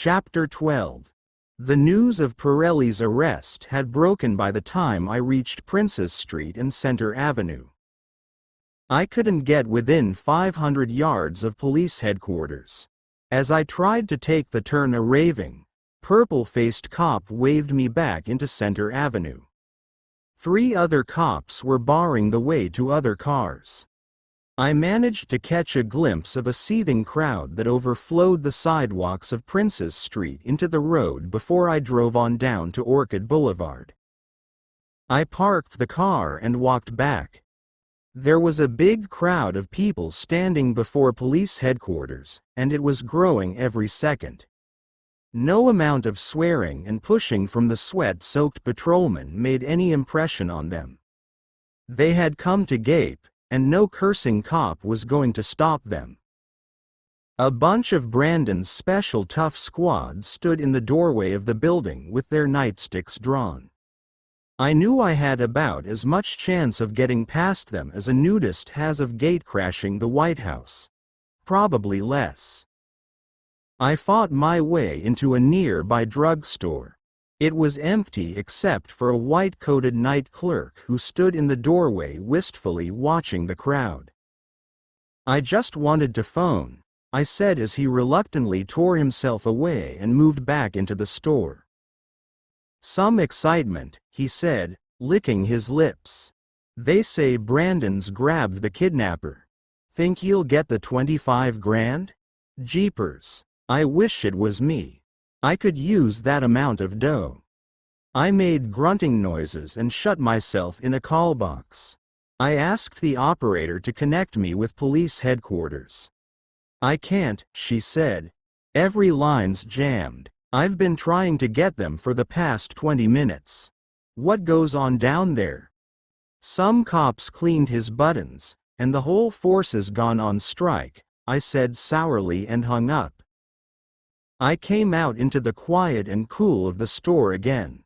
Chapter 12. The news of Pirelli's arrest had broken by the time I reached Princess Street and Center Avenue. I couldn't get within 500 yards of police headquarters. As I tried to take the turn, a raving, purple-faced cop waved me back into Center Avenue. 3 other cops were barring the way to other cars. I managed to catch a glimpse of a seething crowd that overflowed the sidewalks of Princess Street into the road before I drove on down to Orchid Boulevard. I parked the car and walked back. There was a big crowd of people standing before police headquarters, and it was growing every second. No amount of swearing and pushing from the sweat-soaked patrolmen made any impression on them. They had come to gape, and no cursing cop was going to stop them. A bunch of Brandon's special tough squad stood in the doorway of the building with their nightsticks drawn. I knew I had about as much chance of getting past them as a nudist has of gatecrashing the White House. Probably less. I fought my way into a nearby drugstore. It was empty except for a white-coated night clerk who stood in the doorway wistfully watching the crowd. "I just wanted to phone," I said as he reluctantly tore himself away and moved back into the store. "Some excitement," he said, licking his lips. "They say Brandon's grabbed the kidnapper. Think he'll get the 25 grand? Jeepers, I wish it was me. I could use that amount of dough." I made grunting noises and shut myself in a call box. I asked the operator to connect me with police headquarters. "I can't," she said. "Every line's jammed. I've been trying to get them for the past 20 minutes. What goes on down there?" "Some cops cleaned his buttons, and the whole force's gone on strike," I said sourly and hung up. I came out into the quiet and cool of the store again.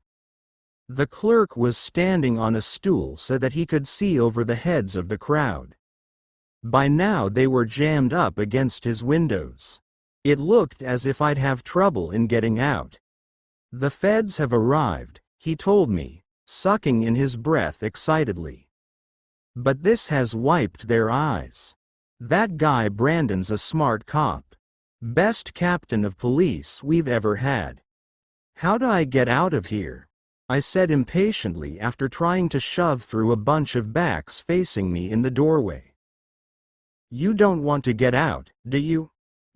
The clerk was standing on a stool so that he could see over the heads of the crowd. By now they were jammed up against his windows. It looked as if I'd have trouble in getting out. "The feds have arrived," he told me, sucking in his breath excitedly. "But this has wiped their eyes. That guy Brandon's a smart cop. Best captain of police we've ever had. How do I get out of here?" I said impatiently after trying to shove through a bunch of backs facing me in the doorway. "You don't want to get out, do you?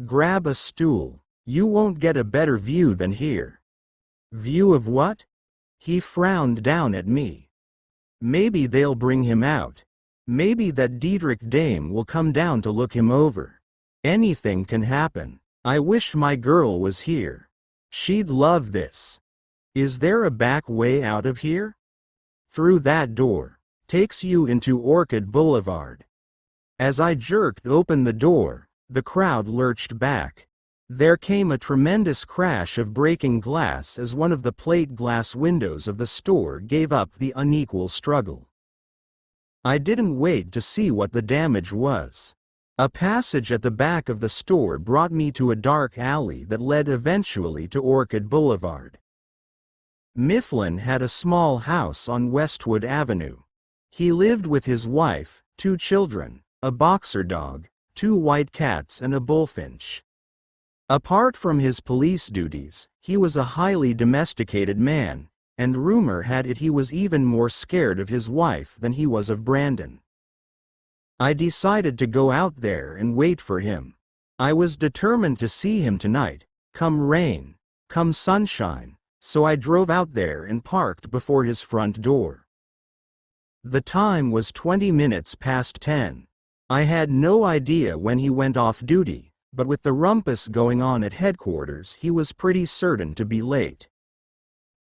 Grab a stool. You won't get a better view than here." "View of what?" He frowned down at me. "Maybe they'll bring him out. Maybe that Diedrich dame will come down to look him over. Anything can happen. I wish my girl was here. She'd love this. Is there a back way out of here?" "Through that door. Takes you into Orchid Boulevard." As I jerked open the door, the crowd lurched back. There came a tremendous crash of breaking glass as one of the plate glass windows of the store gave up the unequal struggle. I didn't wait to see what the damage was. A passage at the back of the store brought me to a dark alley that led eventually to Orchid Boulevard. Mifflin had a small house on Westwood Avenue. He lived with his wife, 2 children, a boxer dog, 2 white cats and a bullfinch. Apart from his police duties, he was a highly domesticated man, and rumor had it he was even more scared of his wife than he was of Brandon. I decided to go out there and wait for him. I was determined to see him tonight, come rain, come sunshine, so I drove out there and parked before his front door. The time was 20 minutes past 10. I had no idea when he went off duty, but with the rumpus going on at headquarters he was pretty certain to be late.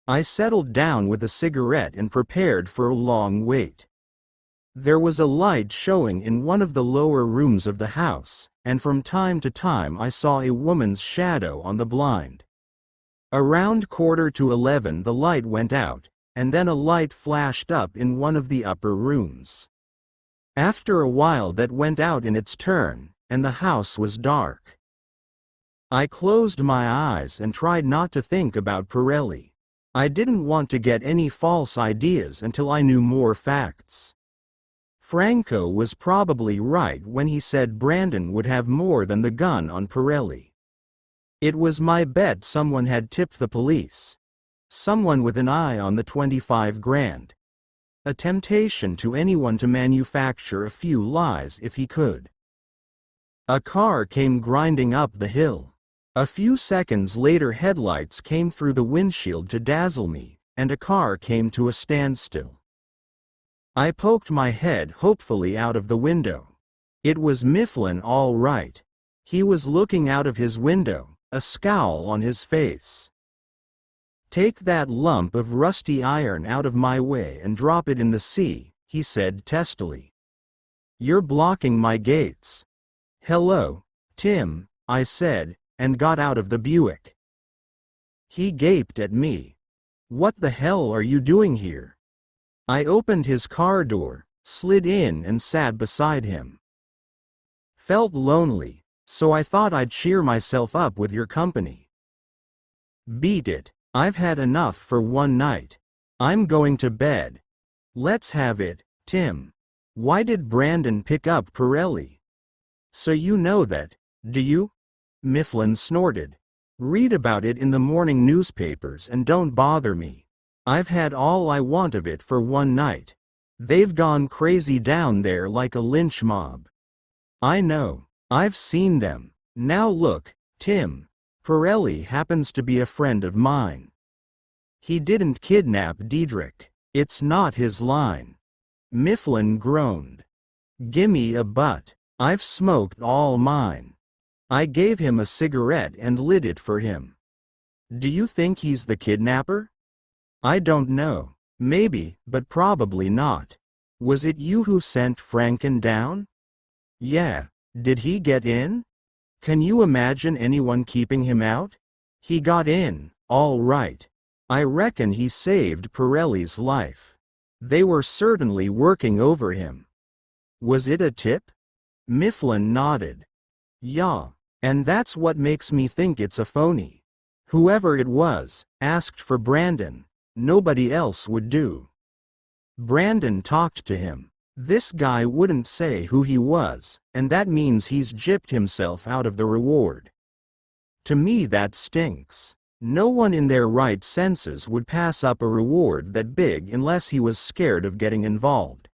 I settled down with a cigarette and prepared for a long wait. There was a light showing in one of the lower rooms of the house, and from time to time I saw a woman's shadow on the blind. Around 10:45 the light went out, and then a light flashed up in one of the upper rooms. After a while that went out in its turn, and the house was dark. I closed my eyes and tried not to think about Pirelli. I didn't want to get any false ideas until I knew more facts. Franco was probably right when he said Brandon would have more than the gun on Pirelli. It was my bet someone had tipped the police. Someone with an eye on the 25 grand. A temptation to anyone to manufacture a few lies if he could. A car came grinding up the hill. A few seconds later, headlights came through the windshield to dazzle me, and a car came to a standstill. I poked my head hopefully out of the window. It was Mifflin all right. He was looking out of his window, a scowl on his face. "Take that lump of rusty iron out of my way and drop it in the sea," he said testily. "You're blocking my gates." "Hello, Tim," I said, and got out of the Buick. He gaped at me. "What the hell are you doing here?" I opened his car door, slid in and sat beside him. "Felt lonely, so I thought I'd cheer myself up with your company." "Beat it, I've had enough for one night. I'm going to bed." "Let's have it, Tim. Why did Brandon pick up Pirelli?" "So you know that, do you?" Mifflin snorted. "Read about it in the morning newspapers and don't bother me. I've had all I want of it for one night. They've gone crazy down there like a lynch mob." "I know. I've seen them. Now look, Tim. Pirelli happens to be a friend of mine. He didn't kidnap Diedrich. It's not his line." Mifflin groaned. "Gimme a butt. I've smoked all mine." I gave him a cigarette and lit it for him. "Do you think he's the kidnapper?" "I don't know. Maybe, but probably not. Was it you who sent Franken down?" "Yeah. Did he get in?" "Can you imagine anyone keeping him out?" "He got in, all right. I reckon he saved Pirelli's life. They were certainly working over him." "Was it a tip?" Mifflin nodded. "Yeah, and that's what makes me think it's a phony. Whoever it was, asked for Brandon. Nobody else would do. Brandon talked to him. This guy wouldn't say who he was, and that means he's gypped himself out of the reward. To me that stinks. No one in their right senses would pass up a reward that big unless he was scared of getting involved.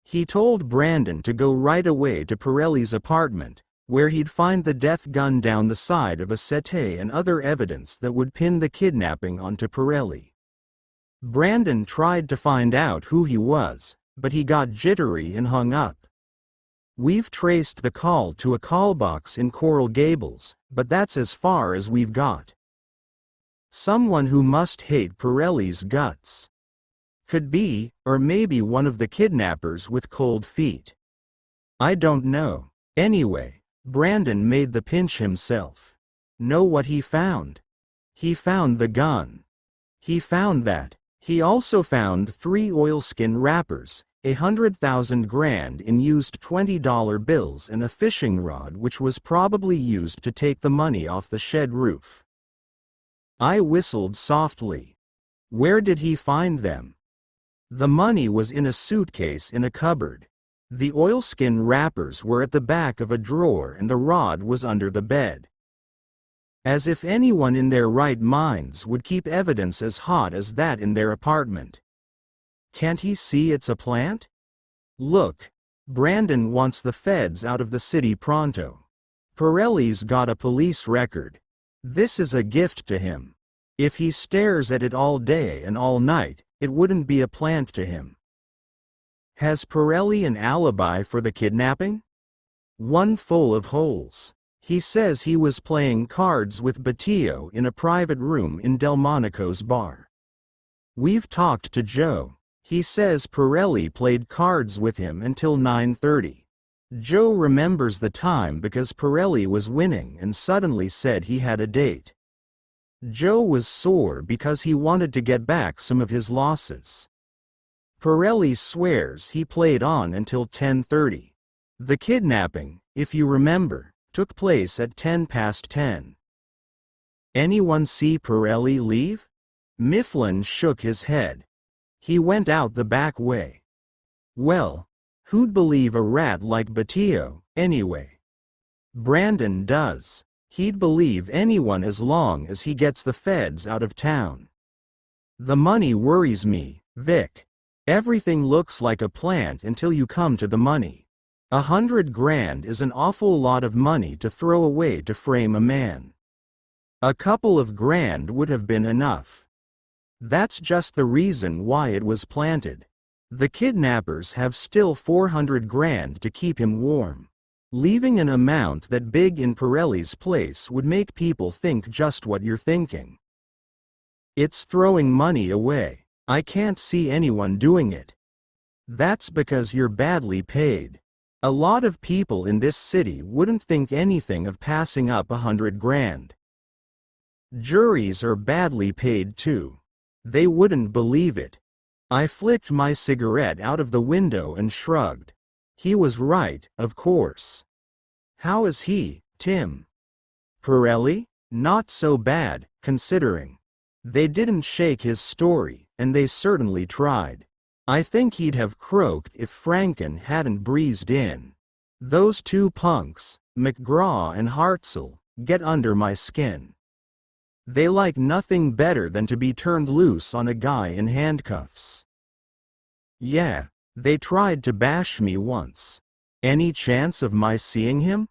He told Brandon to go right away to Pirelli's apartment, where he'd find the death gun down the side of a settee and other evidence that would pin the kidnapping onto Pirelli. Brandon tried to find out who he was, but he got jittery and hung up. We've traced the call to a call box in Coral Gables, but that's as far as we've got. Someone who must hate Pirelli's guts. Could be, or maybe one of the kidnappers with cold feet. I don't know. Anyway, Brandon made the pinch himself. Know what he found? He found the gun. He found that. He also found 3 oilskin wrappers, 100,000 grand in used $20 bills and a fishing rod which was probably used to take the money off the shed roof. I whistled softly. Where did he find them? The money was in a suitcase in a cupboard. The oilskin wrappers were at the back of a drawer and the rod was under the bed. As if anyone in their right minds would keep evidence as hot as that in their apartment. Can't he see it's a plant? Look, Brandon wants the feds out of the city pronto. Pirelli's got a police record. This is a gift to him. If he stares at it all day and all night, it wouldn't be a plant to him. Has Pirelli an alibi for the kidnapping? One full of holes. He says he was playing cards with Batillo in a private room in Delmonico's bar. We've talked to Joe. He says Pirelli played cards with him until 9:30. Joe remembers the time because Pirelli was winning and suddenly said he had a date. Joe was sore because he wanted to get back some of his losses. Pirelli swears he played on until 10:30. The kidnapping, if you remember, took place at 10 past 10. Anyone see Pirelli leave? Mifflin shook his head. He went out the back way. Well, who'd believe a rat like Battio, anyway? Brandon does. He'd believe anyone as long as he gets the feds out of town. The money worries me, Vic. Everything looks like a plant until you come to the money. 100 grand is an awful lot of money to throw away to frame a man. A couple of grand would have been enough. That's just the reason why it was planted. The kidnappers have still 400 grand to keep him warm. Leaving an amount that big in Pirelli's place would make people think just what you're thinking. It's throwing money away. I can't see anyone doing it. That's because you're badly paid. A lot of people in this city wouldn't think anything of passing up 100 grand. Juries are badly paid too. They wouldn't believe it. I flicked my cigarette out of the window and shrugged. He was right, of course. How is he, Tim? Pirelli? Not so bad, considering. They didn't shake his story, and they certainly tried. I think he'd have croaked if Franken hadn't breezed in. Those two punks, McGraw and Hartzell, get under my skin. They like nothing better than to be turned loose on a guy in handcuffs. Yeah, they tried to bash me once. Any chance of my seeing him?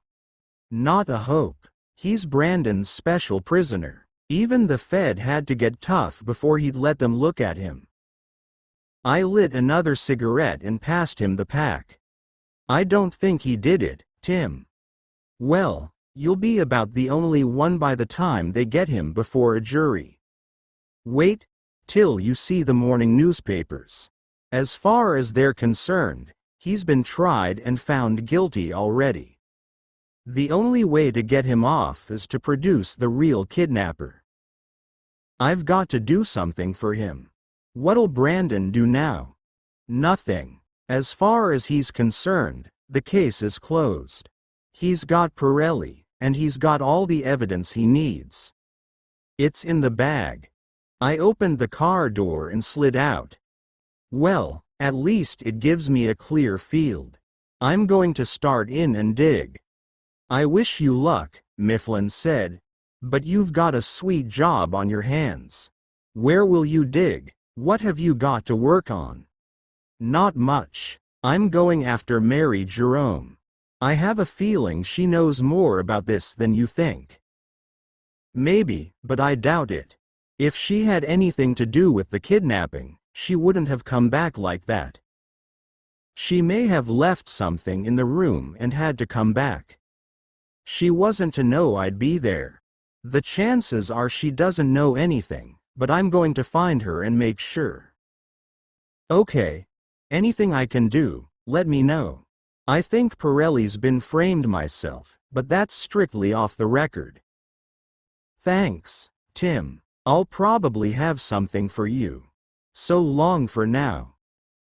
Not a hope. He's Brandon's special prisoner. Even the Fed had to get tough before he'd let them look at him. I lit another cigarette and passed him the pack. I don't think he did it, Tim. Well, you'll be about the only one by the time they get him before a jury. Wait till you see the morning newspapers. As far as they're concerned, he's been tried and found guilty already. The only way to get him off is to produce the real kidnapper. I've got to do something for him. What'll Brandon do now? Nothing. As far as he's concerned, the case is closed. He's got Pirelli, and he's got all the evidence he needs. It's in the bag. I opened the car door and slid out. Well, at least it gives me a clear field. I'm going to start in and dig. I wish you luck, Mifflin said, but you've got a sweet job on your hands. Where will you dig? What have you got to work on? Not much. I'm going after Mary Jerome. I have a feeling she knows more about this than you think. Maybe, but I doubt it. If she had anything to do with the kidnapping, she wouldn't have come back like that. She may have left something in the room and had to come back. She wasn't to know I'd be there. The chances are she doesn't know anything, but I'm going to find her and make sure. Okay. Anything I can do, let me know. I think Pirelli's been framed myself, but that's strictly off the record. Thanks, Tim. I'll probably have something for you. So long for now.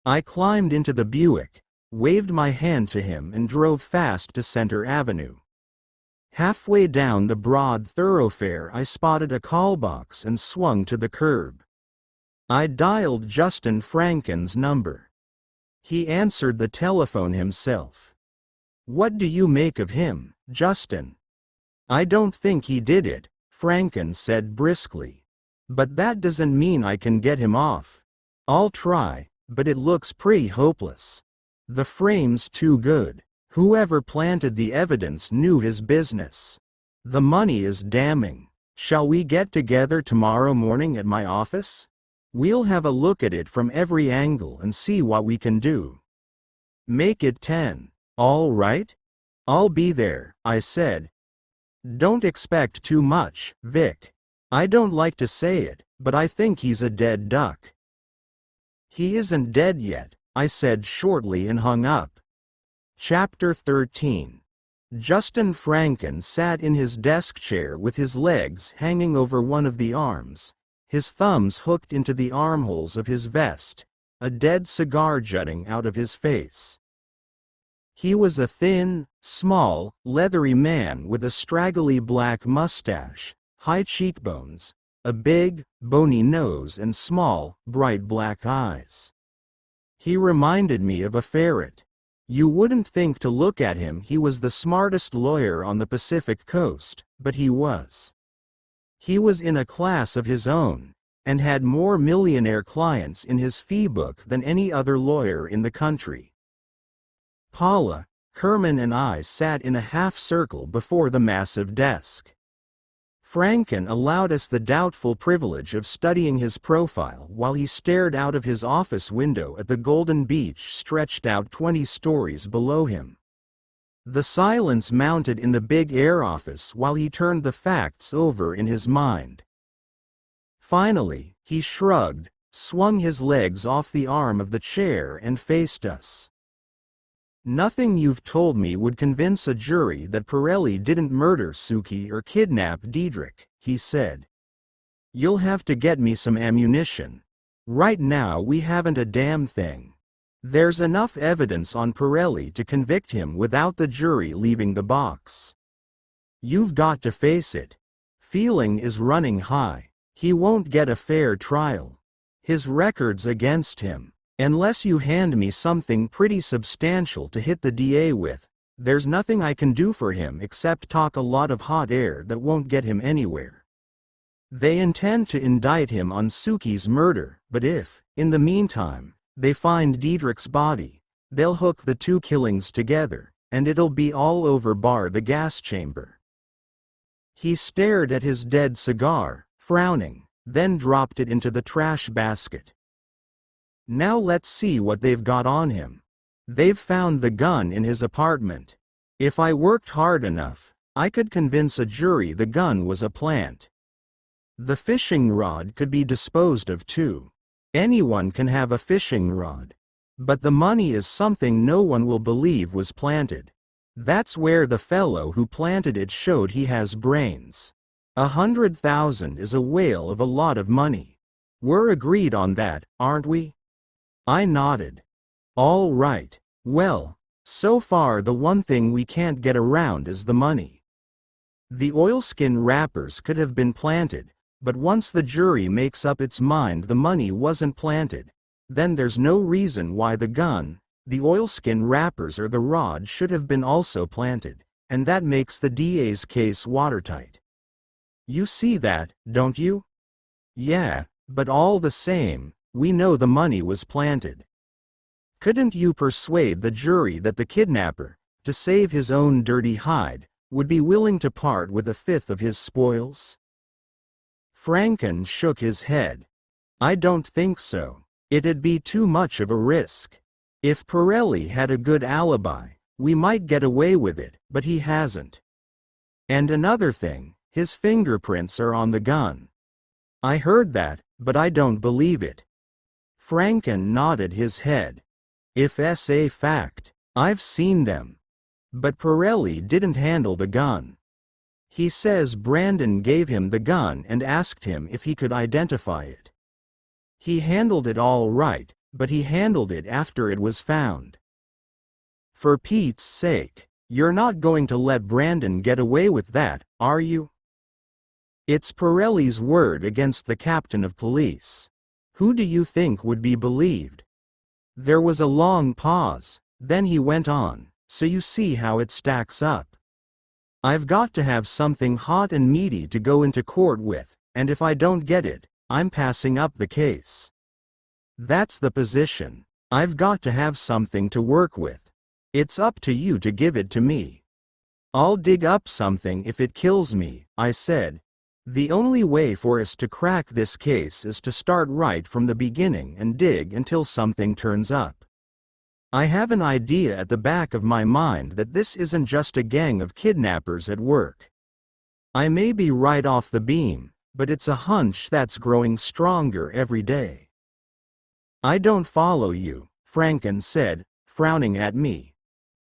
I climbed into the Buick, waved my hand to him and drove fast to Center Avenue. Halfway down the broad thoroughfare I spotted a call box and swung to the curb. I dialed Justin Franken's number. He answered the telephone himself. What do you make of him, Justin? I don't think he did it, Franken said briskly. But that doesn't mean I can get him off. I'll try, but it looks pretty hopeless. The frame's too good. Whoever planted the evidence knew his business. The money is damning. Shall we get together tomorrow morning at my office? We'll have a look at it from every angle and see what we can do. Make it 10, all right? I'll be there, I said. Don't expect too much, Vic. I don't like to say it, but I think he's a dead duck. He isn't dead yet, I said shortly and hung up. Chapter 13. Justin Franken sat in his desk chair with his legs hanging over one of the arms, his thumbs hooked into the armholes of his vest, a dead cigar jutting out of his face. He was a thin, small, leathery man with a straggly black mustache, high cheekbones, a big, bony nose and small, bright black eyes. He reminded me of a ferret. You wouldn't think to look at him he was the smartest lawyer on the Pacific coast, but he was. He was in a class of his own, and had more millionaire clients in his fee book than any other lawyer in the country. Paula, Kerman and I sat in a half-circle before the massive desk. Franken allowed us the doubtful privilege of studying his profile while he stared out of his office window at the golden beach stretched out 20 stories below him. The silence mounted in the big air office while he turned the facts over in his mind. Finally, he shrugged, swung his legs off the arm of the chair and faced us. "Nothing you've told me would convince a jury that Pirelli didn't murder Suki or kidnap Diedrich," he said. "You'll have to get me some ammunition. Right now we haven't a damn thing. There's enough evidence on Pirelli to convict him without the jury leaving the box. You've got to face it. Feeling is running high. He won't get a fair trial. His record's against him. Unless you hand me something pretty substantial to hit the DA with, there's nothing I can do for him except talk a lot of hot air that won't get him anywhere. They intend to indict him on Suki's murder, but if, in the meantime, they find Diedrich's body, they'll hook the two killings together, and it'll be all over bar the gas chamber." He stared at his dead cigar, frowning, then dropped it into the trash basket. "Now let's see what they've got on him. They've found the gun in his apartment. If I worked hard enough, I could convince a jury the gun was a plant. The fishing rod could be disposed of too. Anyone can have a fishing rod. But the money is something no one will believe was planted. That's where the fellow who planted it showed he has brains. 100,000 is a whale of a lot of money. We're agreed on that, aren't we?" I nodded. "All right. Well, so far the one thing we can't get around is the money. The oilskin wrappers could have been planted, but once the jury makes up its mind the money wasn't planted, then there's no reason why the gun, the oilskin wrappers or the rod should have been also planted, and that makes the DA's case watertight. You see that, don't you?" "Yeah, but all the same, we know the money was planted. Couldn't you persuade the jury that the kidnapper, to save his own dirty hide, would be willing to part with a fifth of his spoils?" Franken shook his head. "I don't think so. It'd be too much of a risk. If Pirelli had a good alibi, we might get away with it, but he hasn't. And another thing, his fingerprints are on the gun." "I heard that, but I don't believe it." Franken nodded his head. "If it's a fact, I've seen them. But Pirelli didn't handle the gun. He says Brandon gave him the gun and asked him if he could identify it. He handled it all right, but he handled it after it was found. For Pete's sake, you're not going to let Brandon get away with that, are you? It's Pirelli's word against the captain of police. Who do you think would be believed?" There was a long pause, then he went on, "So you see how it stacks up. I've got to have something hot and meaty to go into court with, and if I don't get it, I'm passing up the case. That's the position. I've got to have something to work with. It's up to you to give it to me." "I'll dig up something if it kills me," I said. "The only way for us to crack this case is to start right from the beginning and dig until something turns up. I have an idea at the back of my mind that this isn't just a gang of kidnappers at work. I may be right off the beam, but it's a hunch that's growing stronger every day." "I don't follow you," Franken said, frowning at me.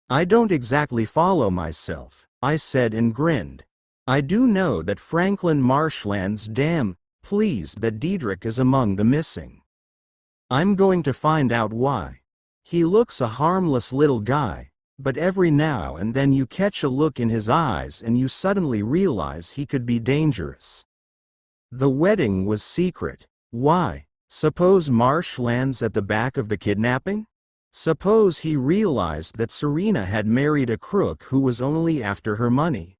"I don't exactly follow myself," I said and grinned. "I do know that Franklin Marshland's damn pleased that Diedrich is among the missing. I'm going to find out why. He looks a harmless little guy, but every now and then you catch a look in his eyes and you suddenly realize he could be dangerous. The wedding was secret. Why? Suppose Marsh lands at the back of the kidnapping? Suppose he realized that Serena had married a crook who was only after her money?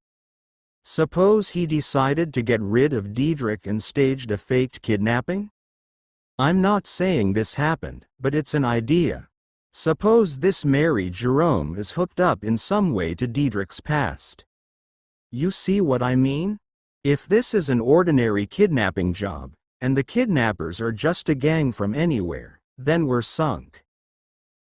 Suppose he decided to get rid of Diedrich and staged a faked kidnapping? I'm not saying this happened, but it's an idea. Suppose this Mary Jerome is hooked up in some way to Diedrich's past. You see what I mean? If this is an ordinary kidnapping job, and the kidnappers are just a gang from anywhere, then we're sunk.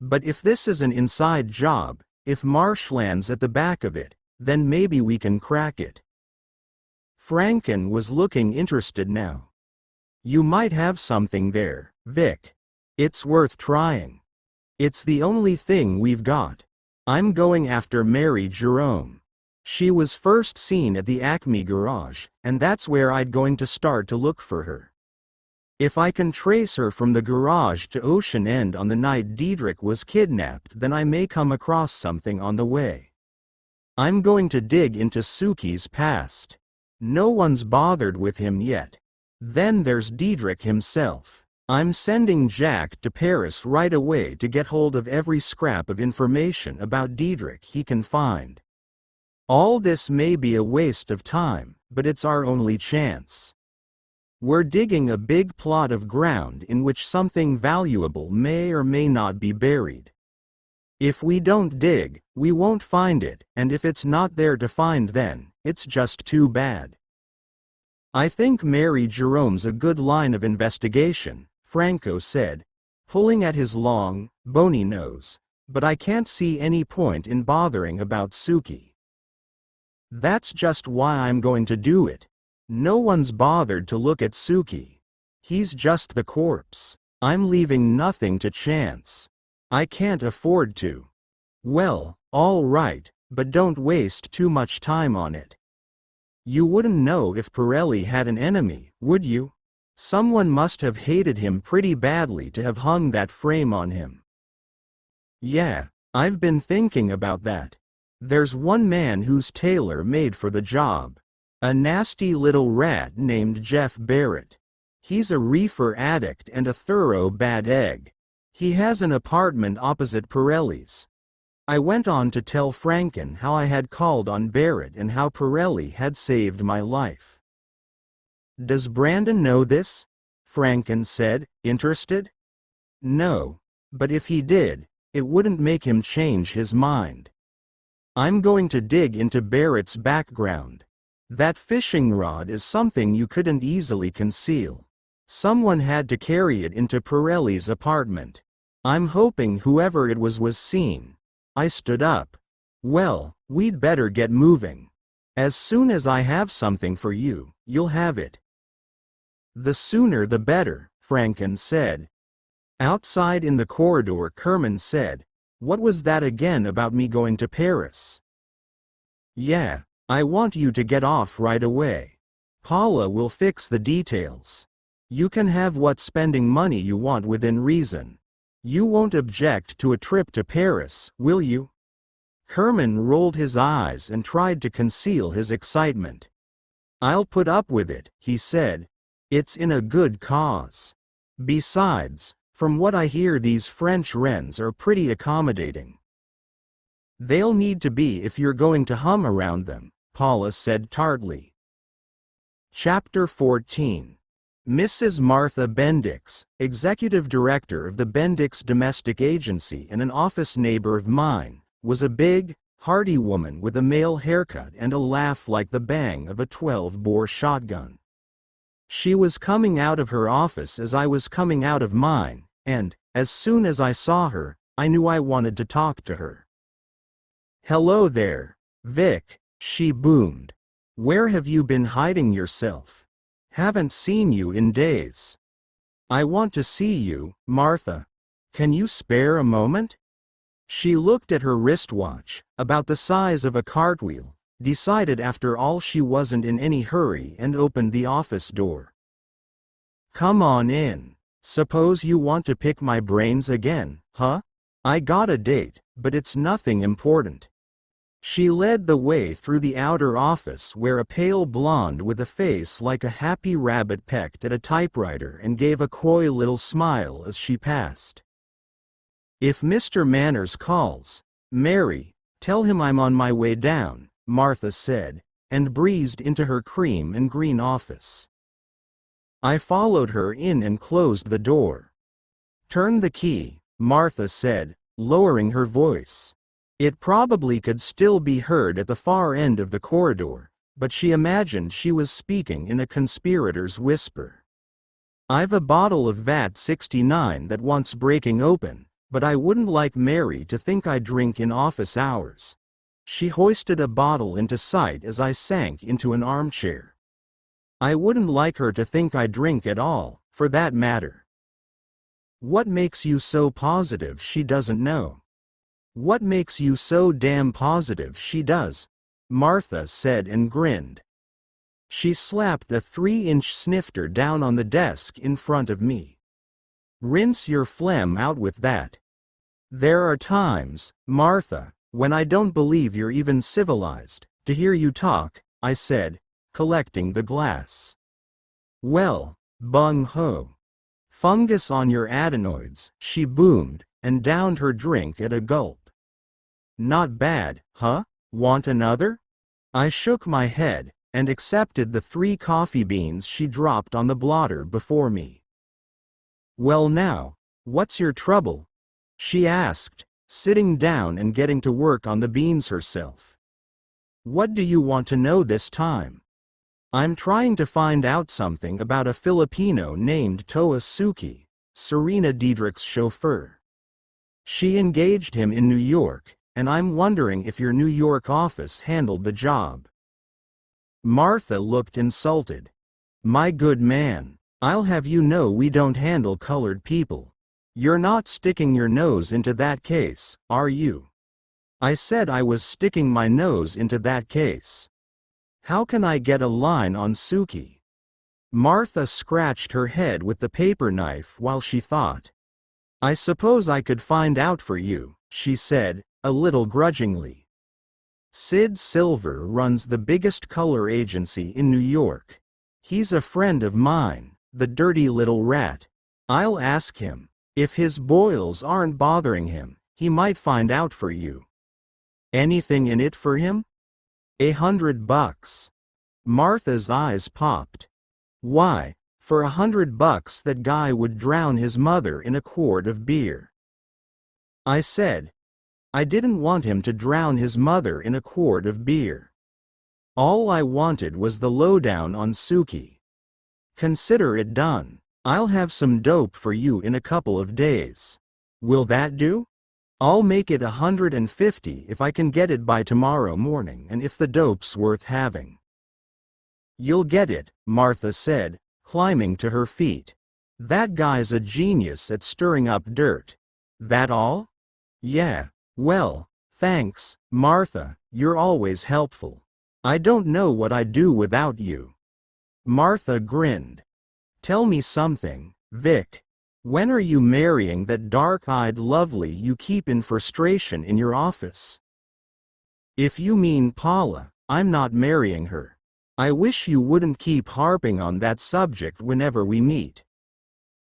But if this is an inside job, if Marsh lands at the back of it, then maybe we can crack it. Franken was looking interested now. You might have something there, Vic. It's worth trying. It's the only thing we've got. I'm going after Mary Jerome. She was first seen at the Acme garage, and that's where I'd going to start to look for her. If I can trace her from the garage to Ocean End on the night Diedrich was kidnapped, then I may come across something on the way. I'm going to dig into Suki's past. No one's bothered with him yet. Then there's Diedrich himself. I'm sending Jack to Paris right away to get hold of every scrap of information about Diedrich he can find. All this may be a waste of time, but it's our only chance. We're digging a big plot of ground in which something valuable may or may not be buried. If we don't dig, we won't find it, and if it's not there to find then, it's just too bad. I think Mary Jerome's a good line of investigation, Franco said, pulling at his long, bony nose, but I can't see any point in bothering about Suki. That's just why I'm going to do it. No one's bothered to look at Suki. He's just the corpse. I'm leaving nothing to chance. I can't afford to. Well, all right, but don't waste too much time on it. You wouldn't know if Pirelli had an enemy, would you? Someone must have hated him pretty badly to have hung that frame on him. Yeah, I've been thinking about that. There's one man who's tailor-made for the job. A nasty little rat named Jeff Barrett. He's a reefer addict and a thorough bad egg. He has an apartment opposite Pirelli's. I went on to tell Franken how I had called on Barrett and how Pirelli had saved my life. Does Brandon know this? Franken said, interested. No, but if he did, it wouldn't make him change his mind. I'm going to dig into Barrett's background. That fishing rod is something you couldn't easily conceal. Someone had to carry it into Pirelli's apartment. I'm hoping whoever it was seen. I stood up. Well, we'd better get moving. As soon as I have something for you, you'll have it. The sooner the better, Franken said. Outside in the corridor, Kerman said, "What was that again about me going to Paris?" "Yeah, I want you to get off right away. Paula will fix the details. You can have what spending money you want within reason. You won't object to a trip to Paris, will you?" Kerman rolled his eyes and tried to conceal his excitement. "I'll put up with it," he said. "It's in a good cause. Besides, from what I hear, these French wrens are pretty accommodating." "They'll need to be if you're going to hum around them," Paula said tartly. Chapter 14. Mrs. Martha Bendix, executive director of the Bendix Domestic Agency and an office neighbor of mine, was a big, hearty woman with a male haircut and a laugh like the bang of a 12-bore shotgun. She was coming out of her office as I was coming out of mine, and, as soon as I saw her, I knew I wanted to talk to her. "Hello there, Vic," she boomed. "Where have you been hiding yourself? Haven't seen you in days." "I want to see you, Martha. Can you spare a moment?" She looked at her wristwatch, about the size of a cartwheel, decided after all she wasn't in any hurry and opened the office door. "Come on in. Suppose you want to pick my brains again, huh?" I got a date, but it's nothing important. She led the way through the outer office where a pale blonde with a face like a happy rabbit pecked at a typewriter and gave a coy little smile as she passed. If Mr. Manners calls, Mary, tell him I'm on my way down, Martha said, and breezed into her cream and green office. I followed her in and closed the door. Turn the key, Martha said, lowering her voice. It probably could still be heard at the far end of the corridor, but she imagined she was speaking in a conspirator's whisper. I've a bottle of Vat 69 that wants breaking open, but I wouldn't like Mary to think I drink in office hours. She hoisted a bottle into sight as I sank into an armchair. I wouldn't like her to think I drink at all, for that matter. What makes you so positive she doesn't know? What makes you so damn positive she does? Martha said and grinned. She slapped a 3-inch snifter down on the desk in front of me. Rinse your phlegm out with that. There are times, Martha, when I don't believe you're even civilized to hear you talk, I said, collecting the glass. Well, bung ho. Fungus on your adenoids, she boomed, and downed her drink at a gulp. Not bad, huh? Want another? I shook my head, and accepted the 3 coffee beans she dropped on the blotter before me. Well now, what's your trouble? She asked, sitting down and getting to work on the beans herself. What do you want to know this time? I'm trying to find out something about a Filipino named Toa Suki, Serena Diedrich's chauffeur. She engaged him in New York, and I'm wondering if your New York office handled the job. Martha looked insulted. My good man, I'll have you know we don't handle colored people. You're not sticking your nose into that case, are you? I said I was sticking my nose into that case. How can I get a line on Suki? Martha scratched her head with the paper knife while she thought. I suppose I could find out for you, she said, a little grudgingly. Sid Silver runs the biggest color agency in New York. He's a friend of mine, the dirty little rat. I'll ask him. If his boils aren't bothering him, he might find out for you. Anything in it for him? $100. Martha's eyes popped. Why, for $100 that guy would drown his mother in a quart of beer. I said, I didn't want him to drown his mother in a quart of beer. All I wanted was the lowdown on Suki. Consider it done. I'll have some dope for you in a couple of days. Will that do? I'll make it $150 if I can get it by tomorrow morning and if the dope's worth having. You'll get it, Martha said, climbing to her feet. That guy's a genius at stirring up dirt. That all? Yeah. Well, thanks, Martha, you're always helpful. I don't know what I'd do without you. Martha grinned. Tell me something, Vic. When are you marrying that dark-eyed lovely you keep in frustration in your office? If you mean Paula, I'm not marrying her. I wish you wouldn't keep harping on that subject whenever we meet.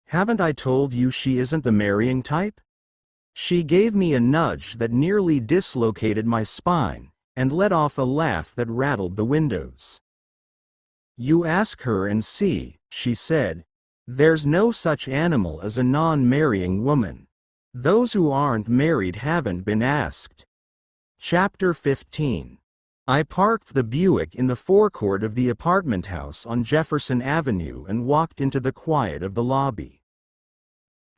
Haven't I told you she isn't the marrying type? She gave me a nudge that nearly dislocated my spine, and let off a laugh that rattled the windows. You ask her and see, she said. There's no such animal as a non-marrying woman. Those who aren't married haven't been asked. Chapter 15. I parked the Buick in the forecourt of the apartment house on Jefferson Avenue and walked into the quiet of the lobby.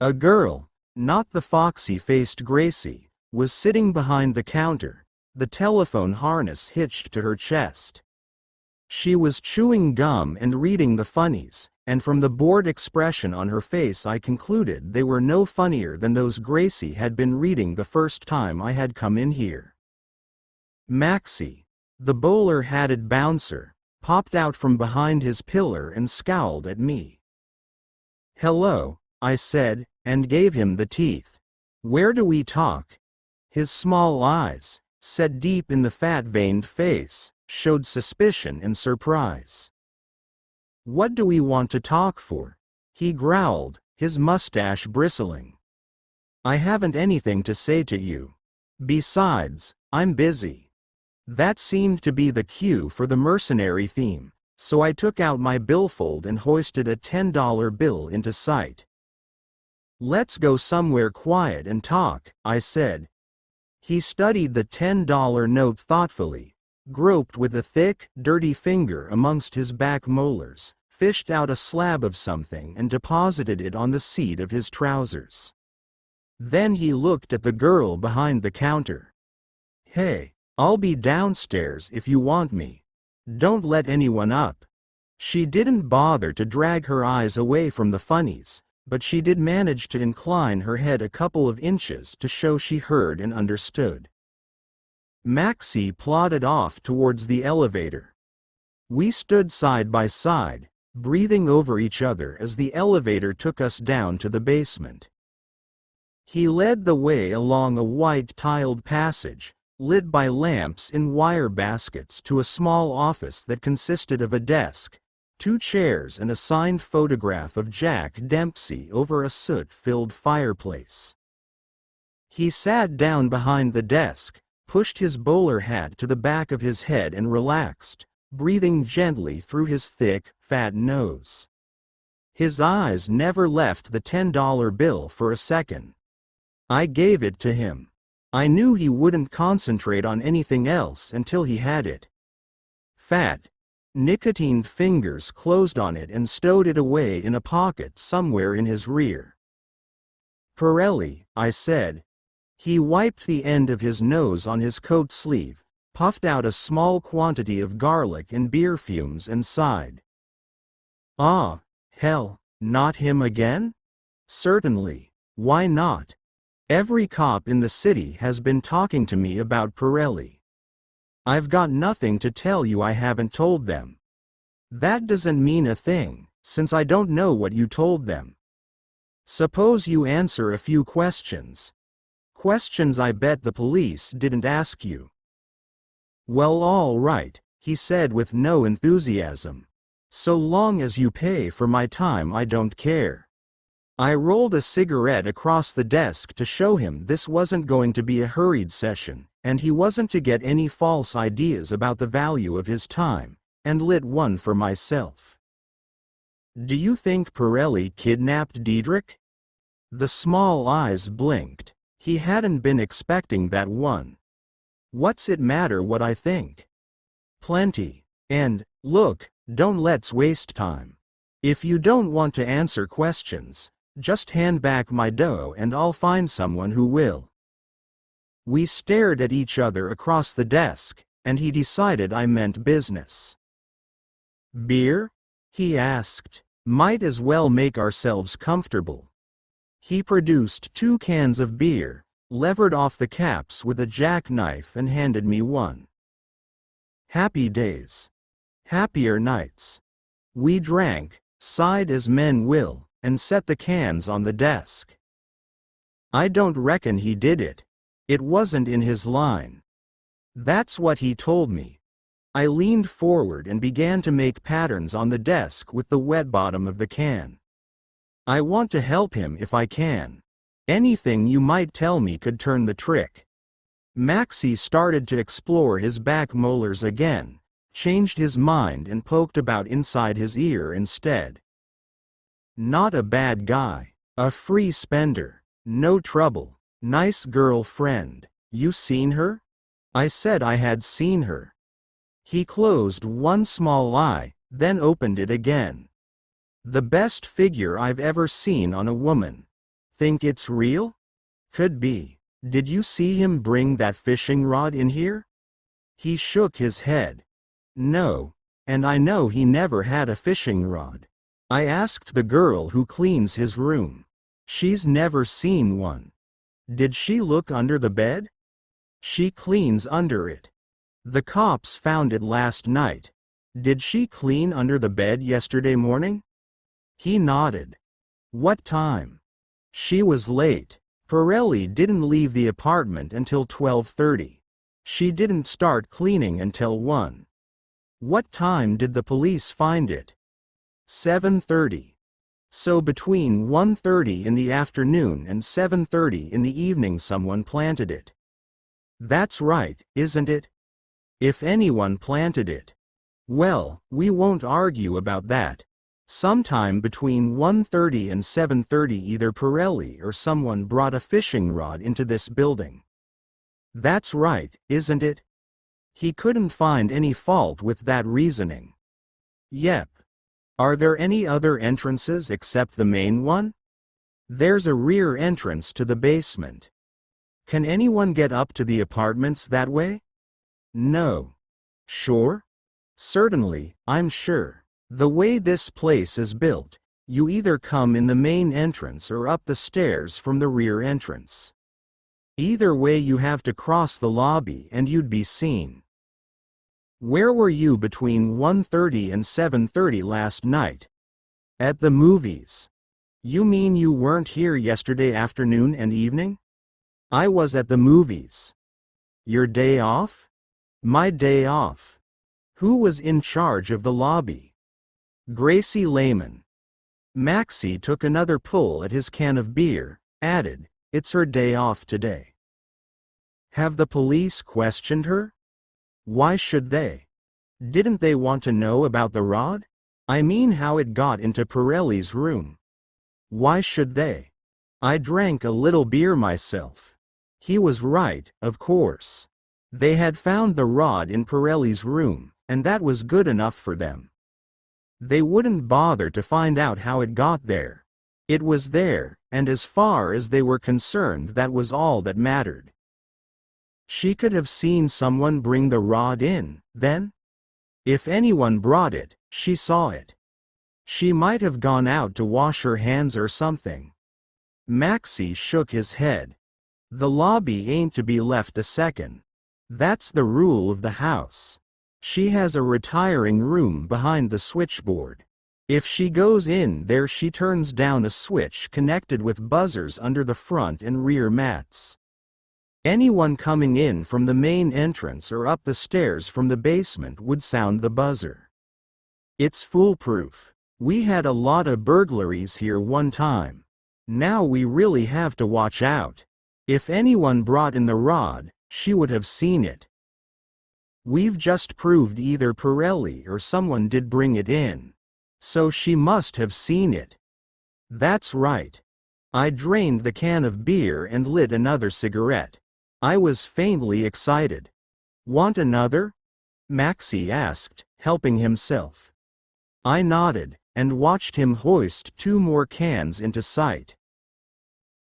A girl, not the foxy-faced Gracie, was sitting behind the counter, the telephone harness hitched to her chest. She was chewing gum and reading the funnies, and from the bored expression on her face I concluded they were no funnier than those Gracie had been reading the first time I had come in here. Maxie, the bowler-hatted bouncer, popped out from behind his pillar and scowled at me. Hello, I said, and gave him the teeth. Where do we talk? His small eyes, set deep in the fat-veined face, showed suspicion and surprise. What do we want to talk for? He growled, his mustache bristling. I haven't anything to say to you. Besides, I'm busy. That seemed to be the cue for the mercenary theme, so I took out my billfold and hoisted a $10 bill into sight. Let's go somewhere quiet and talk, I said. He studied the $10 note thoughtfully, groped with a thick, dirty finger amongst his back molars, fished out a slab of something and deposited it on the seat of his trousers. Then he looked at the girl behind the counter. Hey, I'll be downstairs if you want me. Don't let anyone up. She didn't bother to drag her eyes away from the funnies, but she did manage to incline her head a couple of inches to show she heard and understood. Maxie plodded off towards the elevator. We stood side by side, breathing over each other as the elevator took us down to the basement. He led the way along a white tiled passage, lit by lamps in wire baskets, to a small office that consisted of a desk, 2 chairs and a signed photograph of Jack Dempsey over a soot-filled fireplace. He sat down behind the desk, pushed his bowler hat to the back of his head and relaxed, breathing gently through his thick, fat nose. His eyes never left the $10 bill for a second. I gave it to him. I knew he wouldn't concentrate on anything else until he had it. Fat, nicotined fingers closed on it and stowed it away in a pocket somewhere in his rear. Pirelli, I said. He wiped the end of his nose on his coat sleeve, puffed out a small quantity of garlic and beer fumes and sighed. Ah, hell, not him again? Certainly, why not? Every cop in the city has been talking to me about Pirelli. I've got nothing to tell you I haven't told them. That doesn't mean a thing, since I don't know what you told them. Suppose you answer a few questions. Questions I bet the police didn't ask you. Well, all right, he said with no enthusiasm. So long as you pay for my time, I don't care. I rolled a cigarette across the desk to show him this wasn't going to be a hurried session, and he wasn't to get any false ideas about the value of his time, and lit one for myself. Do you think Pirelli kidnapped Diedrich? The small eyes blinked. He hadn't been expecting that one. What's it matter what I think? Plenty. And, look, don't let's waste time. If you don't want to answer questions, just hand back my dough and I'll find someone who will. We stared at each other across the desk, and he decided I meant business. Beer? He asked. Might as well make ourselves comfortable. He produced 2 cans of beer, levered off the caps with a jackknife and handed me one. Happy days. Happier nights. We drank, sighed as men will, and set the cans on the desk. I don't reckon he did it. It wasn't in his line. That's what he told me. I leaned forward and began to make patterns on the desk with the wet bottom of the can. I want to help him if I can. Anything you might tell me could turn the trick. Maxie started to explore his back molars again, changed his mind and poked about inside his ear instead. Not a bad guy, a free spender, no trouble, nice girlfriend. You seen her? I said I had seen her. He closed one small eye, then opened it again. The best figure I've ever seen on a woman. Think it's real? Could be. Did you see him bring that fishing rod in here? He shook his head. No, and I know he never had a fishing rod. I asked the girl who cleans his room. She's never seen one. Did she look under the bed? She cleans under it. The cops found it last night. Did she clean under the bed yesterday morning? He nodded. What time? She was late. Pirelli didn't leave the apartment until 12:30. She didn't start cleaning until 1. What time did the police find it? 7:30. So between 1:30 in the afternoon and 7:30 in the evening someone planted it. That's right, isn't it? If anyone planted it. Well, we won't argue about that. Sometime between 1:30 and 7:30 either Pirelli or someone brought a fishing rod into this building. That's right, isn't it? He couldn't find any fault with that reasoning. Yep. Are there any other entrances except the main one? There's a rear entrance to the basement. Can anyone get up to the apartments that way? No. Sure? Certainly, I'm sure. The way this place is built, you either come in the main entrance or up the stairs from the rear entrance. Either way you have to cross the lobby and you'd be seen. Where were you between 1:30 and 7:30 last night? At the movies. You mean you weren't here yesterday afternoon and evening? I was at the movies. Your day off? My day off. Who was in charge of the lobby? Gracie Lehman. Maxie took another pull at his can of beer, added, "It's her day off today." Have the police questioned her? Why should they? Didn't they want to know about the rod? I mean how it got into Pirelli's room. Why should they? I drank a little beer myself. He was right, of course. They had found the rod in Pirelli's room, and that was good enough for them. They wouldn't bother to find out how it got there. It was there, and as far as they were concerned that was all that mattered. She could have seen someone bring the rod in, then? If anyone brought it, she saw it. She might have gone out to wash her hands or something. Maxie shook his head. The lobby ain't to be left a second. That's the rule of the house. She has a retiring room behind the switchboard. If she goes in there she turns down a switch connected with buzzers under the front and rear mats. Anyone coming in from the main entrance or up the stairs from the basement would sound the buzzer. It's foolproof. We had a lot of burglaries here one time. Now we really have to watch out. If anyone brought in the rod, she would have seen it. We've just proved either Pirelli or someone did bring it in. So she must have seen it. That's right. I drained the can of beer and lit another cigarette. I was faintly excited. Want another? Maxie asked, helping himself. I nodded, and watched him hoist 2 more cans into sight.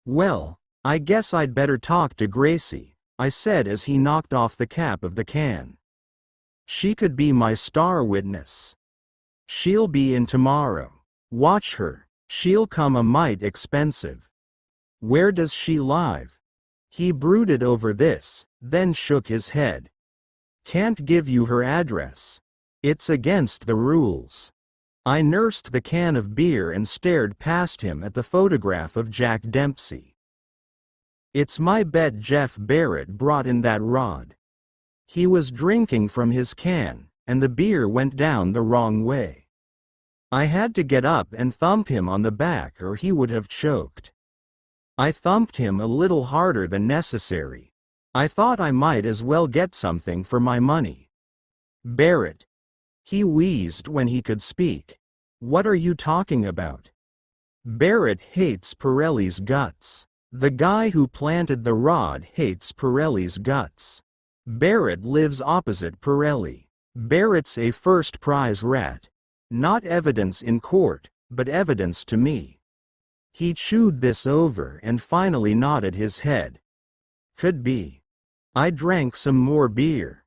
Well, I guess I'd better talk to Gracie, I said as he knocked off the cap of the can. She could be my star witness. She'll be in tomorrow. Watch her, she'll come a mite expensive. Where does she live? He brooded over this, then shook his head. Can't give you her address. It's against the rules. I nursed the can of beer and stared past him at the photograph of Jack Dempsey. It's my bet Jeff Barrett brought in that rod. He was drinking from his can, and the beer went down the wrong way. I had to get up and thump him on the back or he would have choked. I thumped him a little harder than necessary. I thought I might as well get something for my money. Barrett. He wheezed when he could speak. What are you talking about? Barrett hates Pirelli's guts. The guy who planted the rod hates Pirelli's guts. Barrett lives opposite Pirelli. Barrett's a first-prize rat. Not evidence in court, but evidence to me. He chewed this over and finally nodded his head. Could be. I drank some more beer.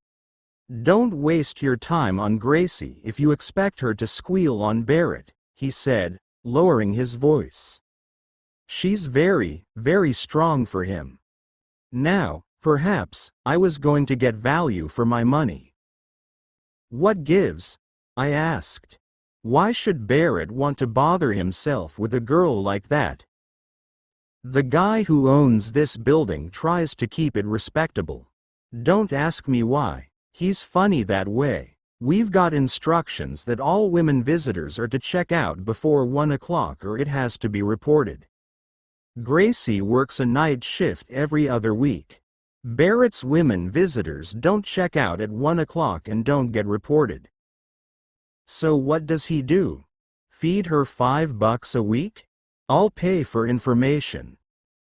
Don't waste your time on Gracie if you expect her to squeal on Barrett, he said, lowering his voice. She's very, very strong for him. Now, perhaps, I was going to get value for my money. What gives? I asked. Why should Barrett want to bother himself with a girl like that? The guy who owns this building tries to keep it respectable. Don't ask me why. He's funny that way. We've got instructions that all women visitors are to check out before 1 o'clock or it has to be reported. Gracie works a night shift every other week. Barrett's women visitors don't check out at 1 o'clock and don't get reported. So what does he do? Feed her $5 a week? I'll pay for information.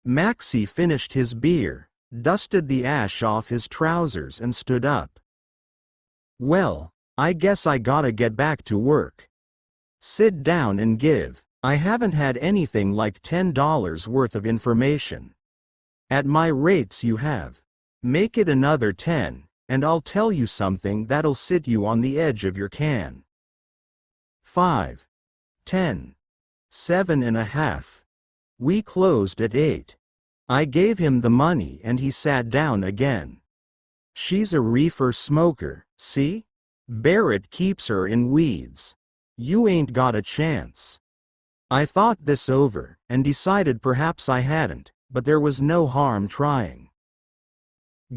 Maxie finished his beer, dusted the ash off his trousers and stood up. Well, I guess I gotta get back to work. Sit down and give. I haven't had anything like $10 worth of information. At my rates you have. Make it another 10, and I'll tell you something that'll sit you on the edge of your can. 5, 10, 7.5. We closed at 8. I gave him the money and he sat down again. She's a reefer smoker, see? Barrett keeps her in weeds. You ain't got a chance. I thought this over, and decided perhaps I hadn't, but there was no harm trying.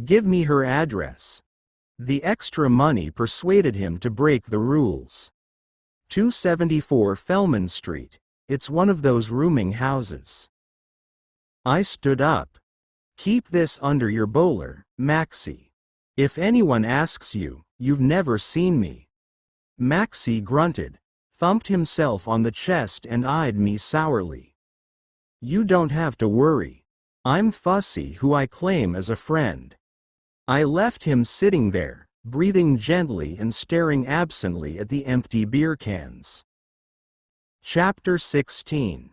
Give me her address. The extra money persuaded him to break the rules. 274 Fellman Street. It's one of those rooming houses. I stood up. Keep this under your bowler, Maxie. If anyone asks you, you've never seen me. Maxie grunted, thumped himself on the chest and eyed me sourly. You don't have to worry. I'm Fussy, who I claim as a friend. I left him sitting there, breathing gently and staring absently at the empty beer cans. Chapter 16.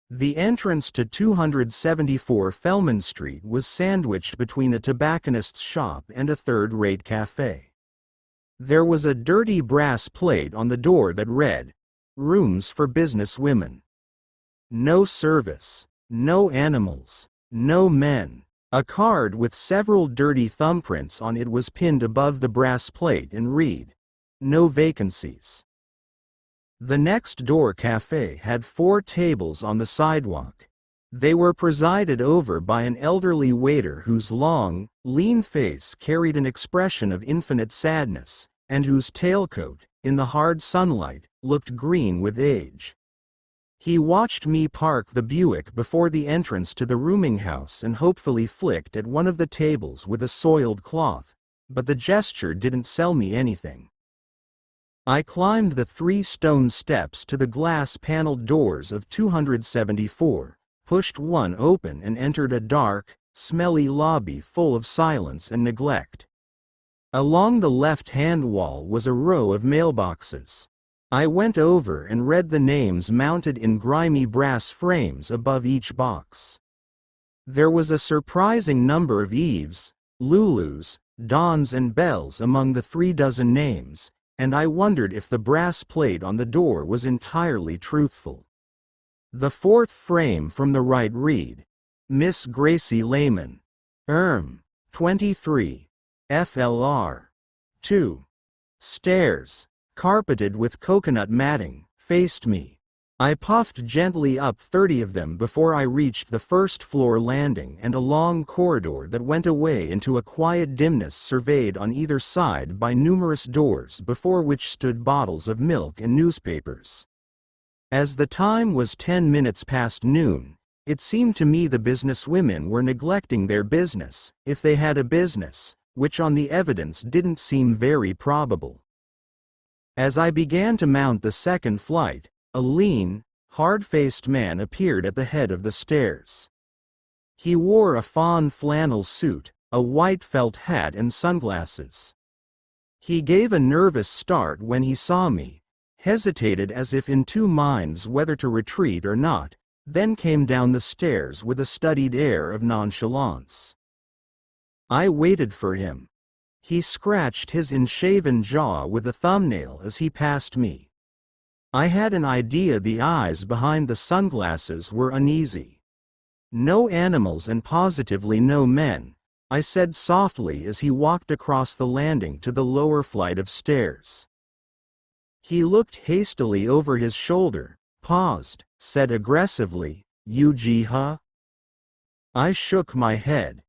The entrance to 274 Fellman Street was sandwiched between a tobacconist's shop and a third-rate cafe. There was a dirty brass plate on the door that read, "Rooms for business women." No service, no animals, no men. A card with several dirty thumbprints on it was pinned above the brass plate and read, "No vacancies." The next door cafe had 4 tables on the sidewalk. They were presided over by an elderly waiter whose long, lean face carried an expression of infinite sadness, and whose tailcoat, in the hard sunlight, looked green with age. He watched me park the Buick before the entrance to the rooming house and hopefully flicked at one of the tables with a soiled cloth, but the gesture didn't sell me anything. I climbed the 3 stone steps to the glass-paneled doors of 274, pushed one open and entered a dark, smelly lobby full of silence and neglect. Along the left-hand wall was a row of mailboxes. I went over and read the names mounted in grimy brass frames above each box. There was a surprising number of Eves, Lulus, Dons and Bells among the 36 names, and I wondered if the brass plate on the door was entirely truthful. The 4th frame from the right read, Miss Gracie Lehman, 23, FLR. 2. Stairs, carpeted with coconut matting, faced me. I puffed gently up 30 of them before I reached the first-floor landing and a long corridor that went away into a quiet dimness surveyed on either side by numerous doors before which stood bottles of milk and newspapers. As the time was 10 minutes past noon, it seemed to me the business women were neglecting their business, if they had a business, which on the evidence didn't seem very probable. As I began to mount the second flight, a lean, hard-faced man appeared at the head of the stairs. He wore a fawn flannel suit, a white felt hat and sunglasses. He gave a nervous start when he saw me, hesitated as if in 2 minds whether to retreat or not, then came down the stairs with a studied air of nonchalance. I waited for him. He scratched his unshaven jaw with a thumbnail as he passed me. I had an idea the eyes behind the sunglasses were uneasy. "No animals and positively no men," I said softly as he walked across the landing to the lower flight of stairs. He looked hastily over his shoulder, paused, said aggressively, "UG huh?" I shook my head.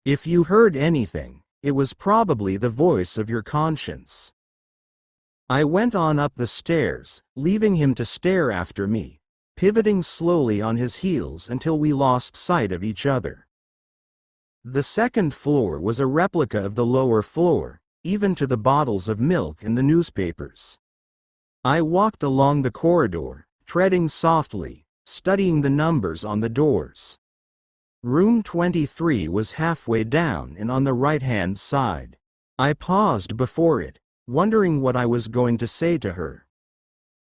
If you heard anything, it was probably the voice of your conscience. I went on up the stairs, leaving him to stare after me, pivoting slowly on his heels until we lost sight of each other. The second floor was a replica of the lower floor, even to the bottles of milk and the newspapers. I walked along the corridor, treading softly, studying the numbers on the doors. Room 23 was halfway down and on the right-hand side. I paused before it, wondering what I was going to say to her.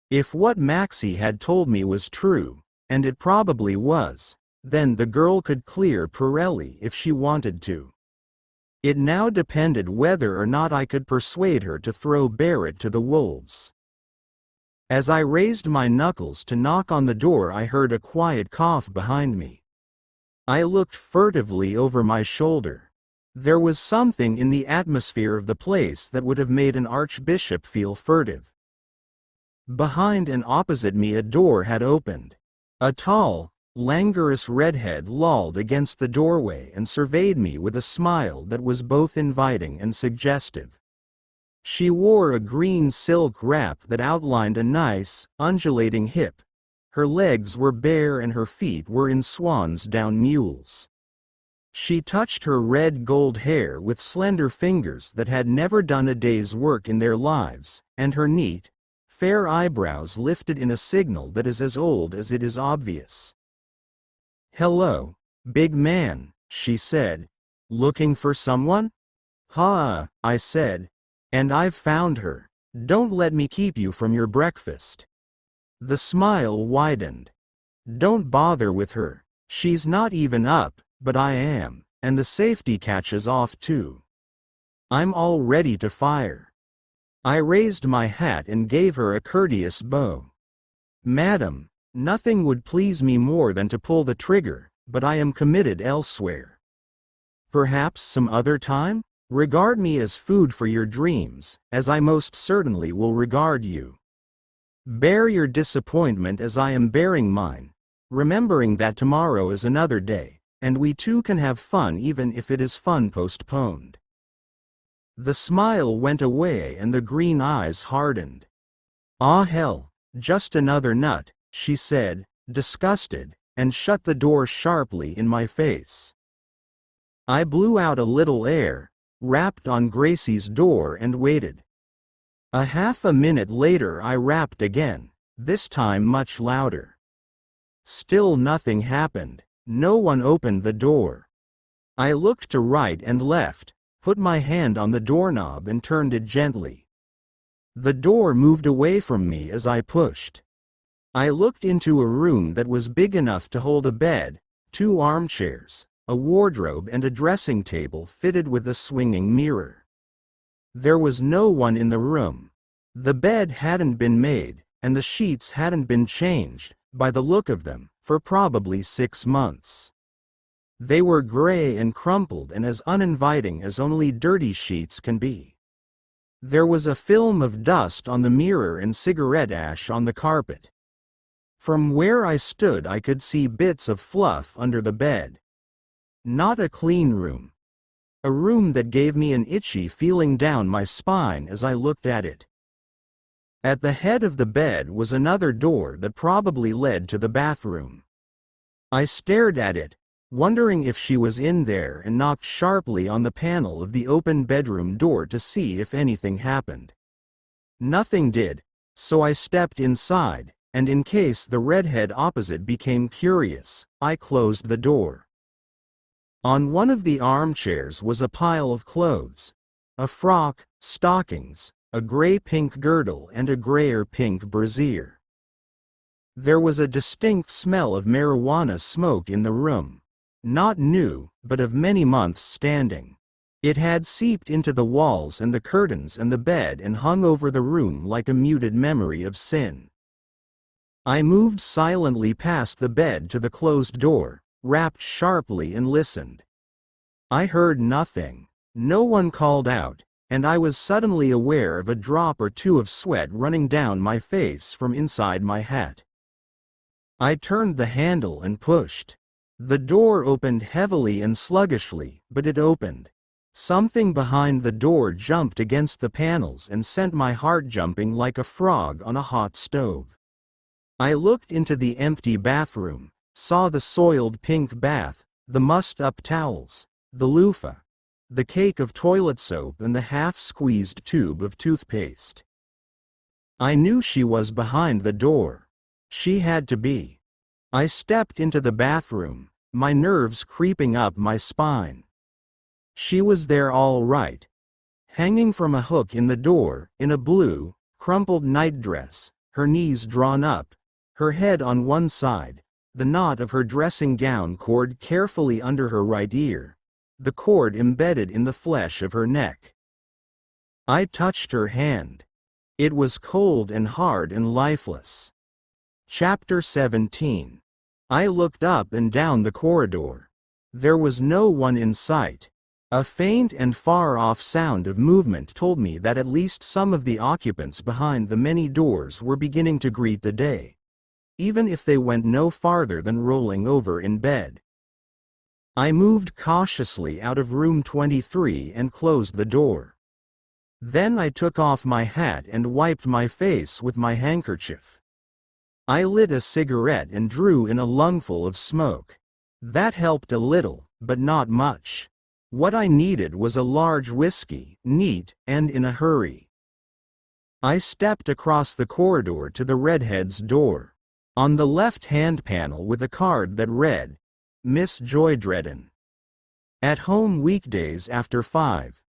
If what Maxie had told me was true, and it probably was, then the girl could clear Pirelli if she wanted to. It now depended whether or not I could persuade her to throw Barrett to the wolves. As I raised my knuckles to knock on the door, I heard a quiet cough behind me. I looked furtively over my shoulder. There was something in the atmosphere of the place that would have made an archbishop feel furtive. Behind and opposite me a door had opened. A tall, languorous redhead lolled against the doorway and surveyed me with a smile that was both inviting and suggestive. She wore a green silk wrap that outlined a nice, undulating hip. Her legs were bare and her feet were in swansdown mules. She touched her red gold hair with slender fingers that had never done a day's work in their lives, and her neat, fair eyebrows lifted in a signal that is as old as it is obvious. "Hello, big man," she said. "Looking for someone?" "Ha," I said. "And I've found her. Don't let me keep you from your breakfast." The smile widened. "Don't bother with her. She's not even up, but I am, and the safety catch is off too. I'm all ready to fire." I raised my hat and gave her a courteous bow. "Madam, nothing would please me more than to pull the trigger, but I am committed elsewhere. Perhaps some other time? Regard me as food for your dreams, as I most certainly will regard you. Bear your disappointment as I am bearing mine, remembering that tomorrow is another day, and we too can have fun even if it is fun postponed." The smile went away and the green eyes hardened. "Ah hell, just another nut," she said, disgusted, and shut the door sharply in my face. I blew out a little air, rapped on Gracie's door and waited. A half a minute later I rapped again, this time much louder. Still nothing happened. No one opened the door. I looked to right and left, put my hand on the doorknob and turned it gently. The door moved away from me as I pushed. I looked into a room that was big enough to hold a bed, 2 armchairs, a wardrobe and a dressing table fitted with a swinging mirror. There was no one in the room. The bed hadn't been made, and the sheets hadn't been changed, by the look of them, for probably 6 months. They were gray and crumpled and as uninviting as only dirty sheets can be. There was a film of dust on the mirror and cigarette ash on the carpet. From where I stood I could see bits of fluff under the bed. Not a clean room. A room that gave me an itchy feeling down my spine as I looked at it. At the head of the bed was another door that probably led to the bathroom. I stared at it, wondering if she was in there, and knocked sharply on the panel of the open bedroom door to see if anything happened. Nothing did, so I stepped inside, and in case the redhead opposite became curious, I closed the door. On one of the armchairs was a pile of clothes. A frock, stockings, a gray-pink girdle and a grayer-pink brassiere. There was a distinct smell of marijuana smoke in the room. Not new, but of many months standing. It had seeped into the walls and the curtains and the bed and hung over the room like a muted memory of sin. I moved silently past the bed to the closed door, rapped sharply and listened. I heard nothing. No one called out, and I was suddenly aware of a drop or two of sweat running down my face from inside my hat. I turned the handle and pushed. The door opened heavily and sluggishly, but it opened. Something behind the door jumped against the panels and sent my heart jumping like a frog on a hot stove. I looked into the empty bathroom, saw the soiled pink bath, the mussed-up towels, the loofah, the cake of toilet soap and the half-squeezed tube of toothpaste. I knew she was behind the door. She had to be. I stepped into the bathroom, my nerves creeping up my spine. She was there all right. Hanging from a hook in the door, in a blue, crumpled nightdress, her knees drawn up, her head on one side, the knot of her dressing gown cord carefully under her right ear, the cord embedded in the flesh of her neck. I touched her hand. It was cold and hard and lifeless. Chapter 17. I looked up and down the corridor. There was no one in sight. A faint and far-off sound of movement told me that at least some of the occupants behind the many doors were beginning to greet the day, even if they went no farther than rolling over in bed. I moved cautiously out of room 23 and closed the door. Then I took off my hat and wiped my face with my handkerchief. I lit a cigarette and drew in a lungful of smoke. That helped a little, but not much. What I needed was a large whiskey, neat, and in a hurry. I stepped across the corridor to the redhead's door. On the left-hand panel with a card that read, Miss Joy Dredden. At home weekdays after 5.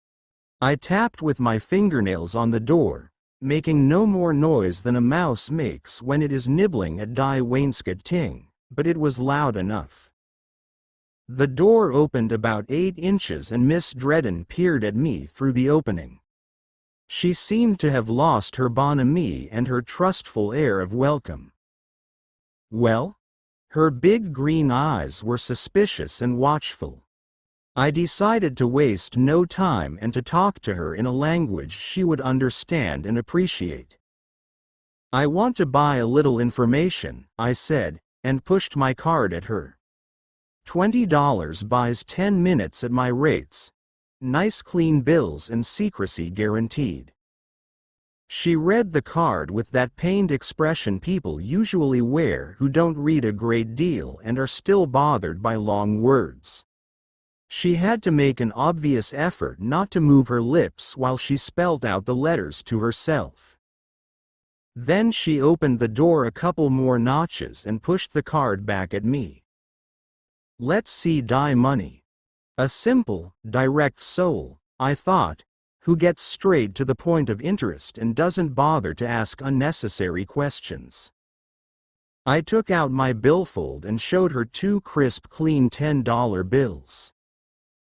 I tapped with my fingernails on the door, making no more noise than a mouse makes when it is nibbling at die wainscot ting, but it was loud enough. The door opened about 8 inches and Miss Dredden peered at me through the opening. She seemed to have lost her bonhomie and her trustful air of welcome. Well? Her big green eyes were suspicious and watchful. I decided to waste no time and to talk to her in a language she would understand and appreciate. I want to buy a little information, I said, and pushed my card at her. $20 buys 10 minutes at my rates. Nice clean bills and secrecy guaranteed. She read the card with that pained expression people usually wear who don't read a great deal and are still bothered by long words. She had to make an obvious effort not to move her lips while she spelled out the letters to herself. Then she opened the door a couple more notches and pushed the card back at me. Let's see die money. A simple, direct soul, I thought, who gets straight to the point of interest and doesn't bother to ask unnecessary questions. I took out my billfold and showed her 2 crisp clean $10 bills.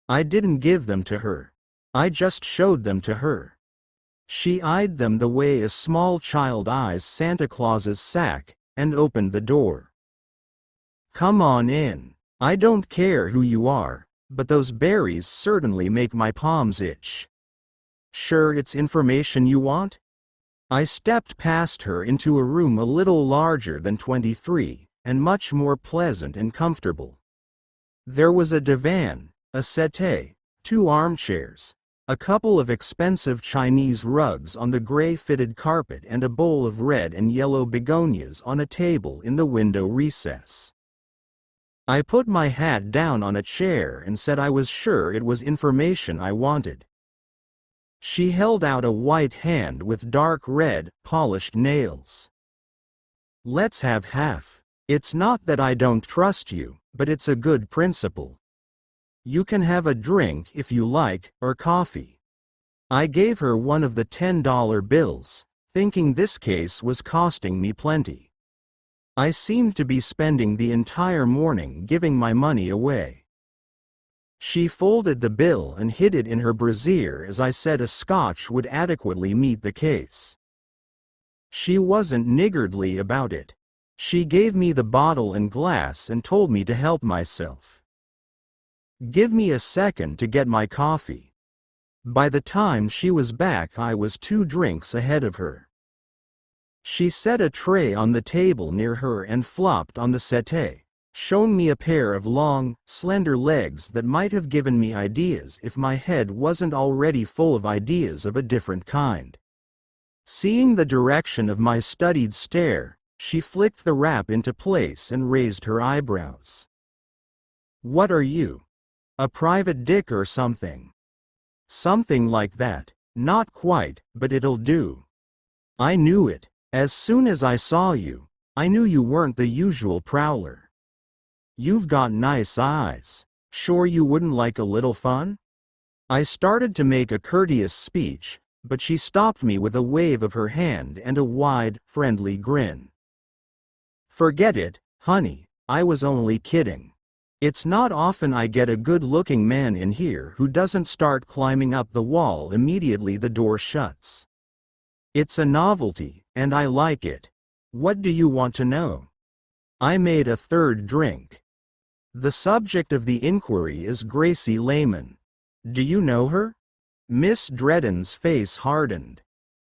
I didn't give them to her. I just showed them to her. She eyed them the way a small child eyes Santa Claus's sack, and opened the door. Come on in. I don't care who you are, but those berries certainly make my palms itch. Sure it's information you want? I stepped past her into a room a little larger than 23, and much more pleasant and comfortable. There was a divan, a settee, 2 armchairs, a couple of expensive Chinese rugs on the gray-fitted carpet and a bowl of red and yellow begonias on a table in the window recess. I put my hat down on a chair and said I was sure it was information I wanted. She held out a white hand with dark red, polished nails. Let's have half. It's not that I don't trust you, but it's a good principle. You can have a drink if you like, or coffee. I gave her one of the $10 bills, thinking this case was costing me plenty. I seemed to be spending the entire morning giving my money away. She folded the bill and hid it in her brassiere as I said a scotch would adequately meet the case. She wasn't niggardly about it. She gave me the bottle and glass and told me to help myself. Give me a second to get my coffee. By the time she was back I was 2 drinks ahead of her. She set a tray on the table near her and flopped on the settee. shown me a pair of long, slender legs that might have given me ideas if my head wasn't already full of ideas of a different kind. Seeing the direction of my studied stare, she flicked the wrap into place and raised her eyebrows. "What are you? A private dick or something?" "Something like that. Not quite, but it'll do." "I knew it. As soon as I saw you, I knew you weren't the usual prowler. You've got nice eyes. Sure you wouldn't like a little fun?" I started to make a courteous speech, but she stopped me with a wave of her hand and a wide, friendly grin. "Forget it, honey, I was only kidding. It's not often I get a good-looking man in here who doesn't start climbing up the wall immediately the door shuts. It's a novelty, and I like it. What do you want to know?" I made a third drink. "The subject of the inquiry is Gracie Lehman. Do you know her?" Miss Dredden's face hardened.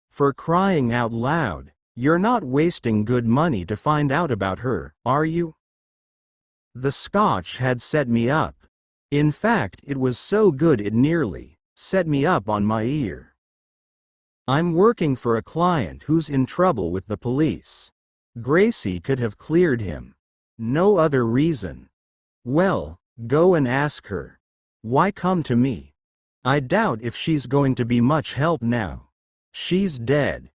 "For crying out loud, you're not wasting good money to find out about her, are you?" The scotch had set me up. In fact, it was so good it nearly set me up on my ear. "I'm working for a client who's in trouble with the police." Gracie could have cleared him. No other reason. "Well, go and ask her. Why come to me? I doubt if she's going to be much help now. She's dead."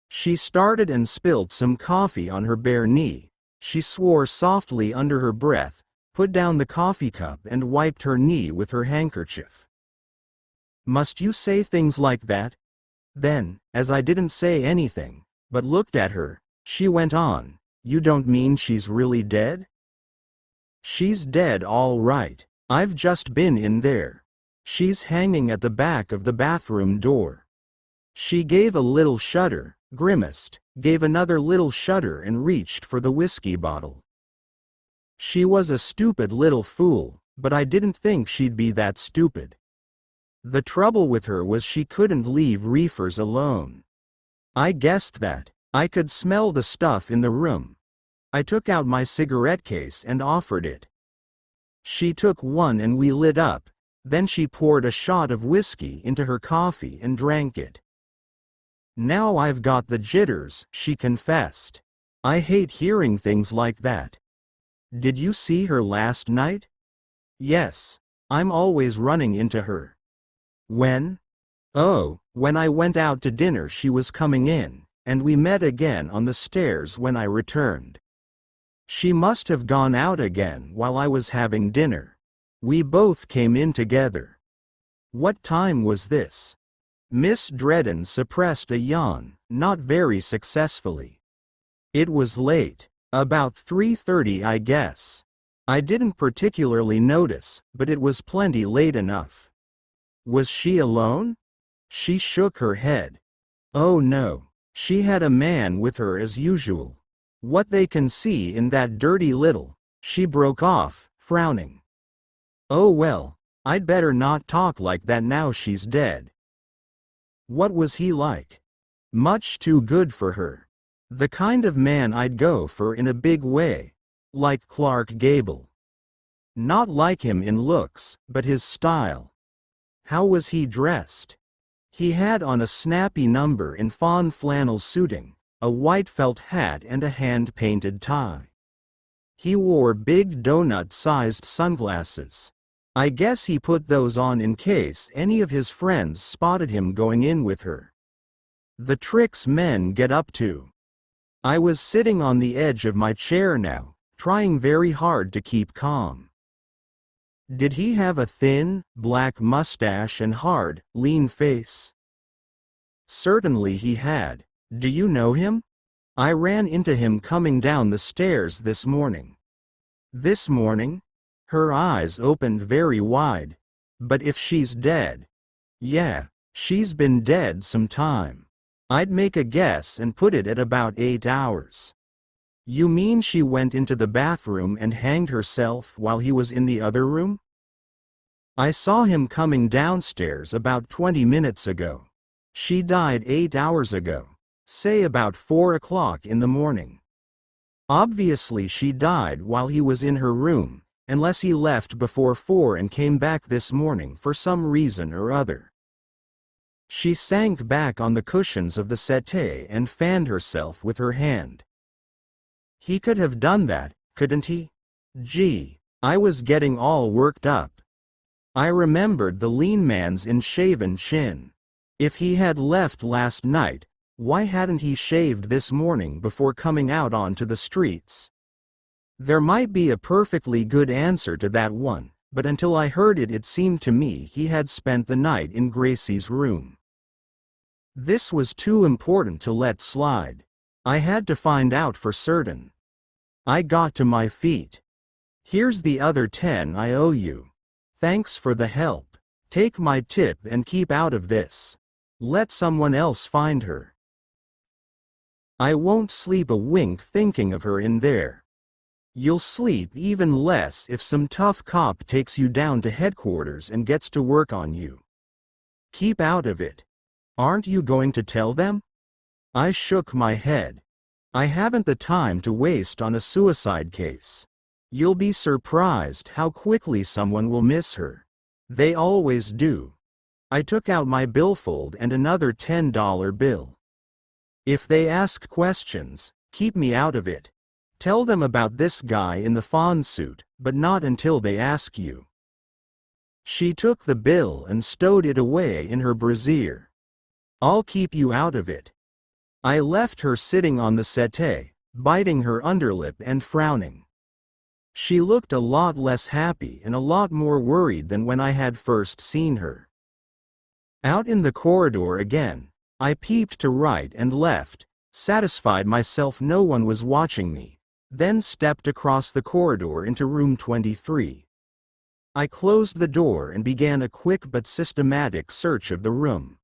She started and spilt some coffee on her bare knee. She swore softly under her breath, put down the coffee cup and wiped her knee with her handkerchief. "Must you say things like that?" Then, as I didn't say anything, but looked at her, she went on, "You don't mean she's really dead?" "She's dead all right. I've just been in there. She's hanging at the back of the bathroom door." She gave a little shudder, grimaced, gave another little shudder and reached for the whiskey bottle. She was a stupid little fool, but I didn't think she'd be that stupid. The trouble with her was she couldn't leave reefers alone. I guessed that. I could smell the stuff in the room. I took out my cigarette case and offered it. She took one and we lit up, then she poured a shot of whiskey into her coffee and drank it. "Now I've got the jitters," she confessed. "I hate hearing things like that." "Did you see her last night?" "Yes. I'm always running into her." "When?" "Oh, when I went out to dinner she was coming in, and we met again on the stairs when I returned. She must have gone out again while I was having dinner. We both came in together." "What time was this?" Miss Dredden suppressed a yawn, not very successfully. "It was late. About 3:30 I guess. I didn't particularly notice, but it was plenty late enough." "Was she alone?" She shook her head. "Oh no. She had a man with her as usual. What they can see in that dirty little—" She broke off, frowning. "Oh well, I'd better not talk like that now she's dead." "What was he like?" "Much too good for her. The kind of man I'd go for in a big way. Like Clark Gable. Not like him in looks, but his style." "How was he dressed?" "He had on a snappy number in fawn flannel suiting, a white felt hat and a hand-painted tie. He wore big donut-sized sunglasses. I guess he put those on in case any of his friends spotted him going in with her. The tricks men get up to." I was sitting on the edge of my chair now, trying very hard to keep calm. "Did he have a thin, black mustache and hard, lean face?" "Certainly he had. Do you know him?" "I ran into him coming down the stairs this morning." "This morning?" Her eyes opened very wide. "But if she's dead—" "Yeah, she's been dead some time. I'd make a guess and put it at about 8 hours." "You mean she went into the bathroom and hanged herself while he was in the other room?" "I saw him coming downstairs about 20 minutes ago. She died 8 hours ago, say about 4 o'clock in the morning." Obviously she died while he was in her room, unless he left before 4 and came back this morning for some reason or other. She sank back on the cushions of the settee and fanned herself with her hand. He could have done that, couldn't he? Gee, I was getting all worked up. I remembered the lean man's unshaven chin. If he had left last night, why hadn't he shaved this morning before coming out onto the streets? There might be a perfectly good answer to that one, but until I heard it, it seemed to me he had spent the night in Gracie's room. This was too important to let slide. I had to find out for certain. I got to my feet. Here's the other 10 I owe you. Thanks for the help. Take my tip and keep out of this. Let someone else find her. I won't sleep a wink thinking of her in there. You'll sleep even less if some tough cop takes you down to headquarters and gets to work on you. Keep out of it. Aren't you going to tell them? I shook my head. I haven't the time to waste on a suicide case. You'll be surprised how quickly someone will miss her. They always do. I took out my billfold and another $10 bill. If they ask questions, keep me out of it. Tell them about this guy in the fawn suit, but not until they ask you. She took the bill and stowed it away in her brassiere. I'll keep you out of it. I left her sitting on the settee, biting her underlip and frowning. She looked a lot less happy and a lot more worried than when I had first seen her. Out in the corridor again, I peeped to right and left, satisfied myself no one was watching me, then stepped across the corridor into room 23. I closed the door and began a quick but systematic search of the room.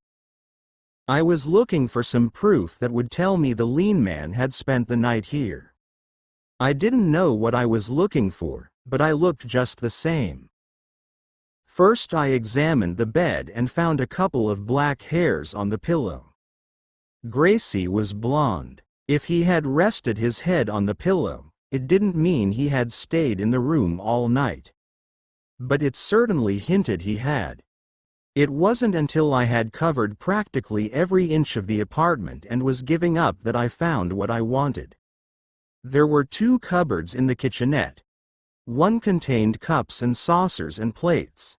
I was looking for some proof that would tell me the lean man had spent the night here. I didn't know what I was looking for, but I looked just the same. First I examined the bed and found a couple of black hairs on the pillow. Gracie was blonde. If he had rested his head on the pillow, it didn't mean he had stayed in the room all night. But it certainly hinted he had. It wasn't until I had covered practically every inch of the apartment and was giving up that I found what I wanted. There were 2 cupboards in the kitchenette. One contained cups and saucers and plates.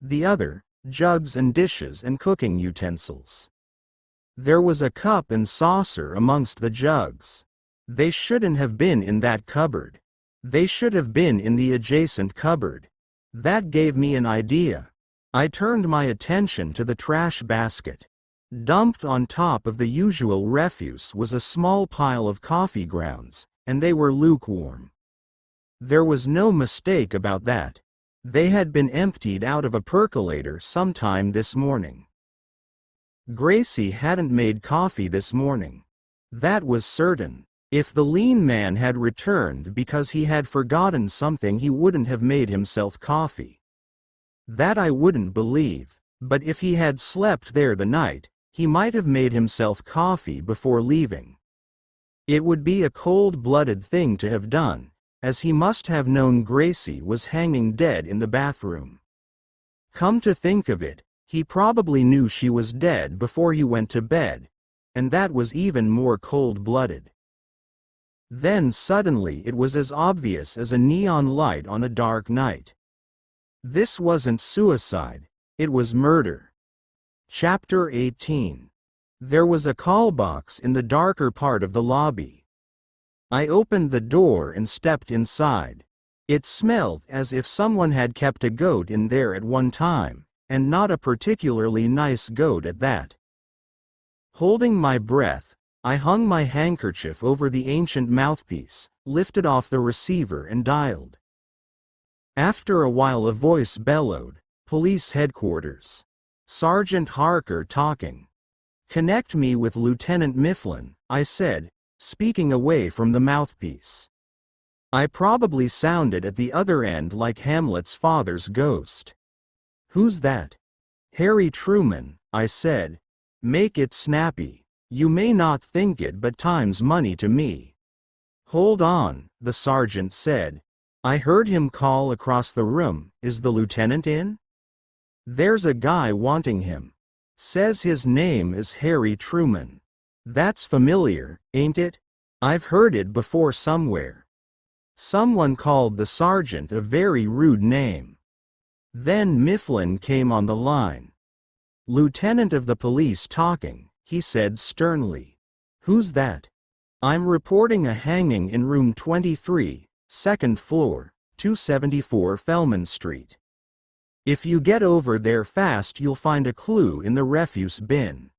The other, jugs and dishes and cooking utensils. There was a cup and saucer amongst the jugs. They shouldn't have been in that cupboard. They should have been in the adjacent cupboard. That gave me an idea. I turned my attention to the trash basket. Dumped on top of the usual refuse was a small pile of coffee grounds, and they were lukewarm. There was no mistake about that. They had been emptied out of a percolator sometime this morning. Gracie hadn't made coffee this morning. That was certain. If the lean man had returned because he had forgotten something, he wouldn't have made himself coffee. That I wouldn't believe, but if he had slept there the night, he might have made himself coffee before leaving. It would be a cold-blooded thing to have done, as he must have known Gracie was hanging dead in the bathroom. Come to think of it, he probably knew she was dead before he went to bed, and that was even more cold-blooded. Then suddenly it was as obvious as a neon light on a dark night. This wasn't suicide, it was murder. Chapter 18. There was a call box in the darker part of the lobby. I opened the door and stepped inside. It smelled as if someone had kept a goat in there at one time, and not a particularly nice goat at that. Holding my breath, I hung my handkerchief over the ancient mouthpiece, lifted off the receiver and dialed. After a while a voice bellowed, "Police headquarters. Sergeant Harker talking." "Connect me with Lieutenant Mifflin," I said, speaking away from the mouthpiece. I probably sounded at the other end like Hamlet's father's ghost. "Who's that?" "Harry Truman," I said. "Make it snappy. You may not think it, but time's money to me." Hold on, the sergeant said. I heard him call across the room. Is the lieutenant in? There's a guy wanting him. Says his name is Harry Truman. That's familiar, ain't it? I've heard it before somewhere. Someone called the sergeant a very rude name. Then Mifflin came on the line. Lieutenant of the police talking, he said sternly. Who's that? I'm reporting a hanging in room 23, second floor, 274 Fellman Street. If you get over there fast, you'll find a clue in the refuse bin.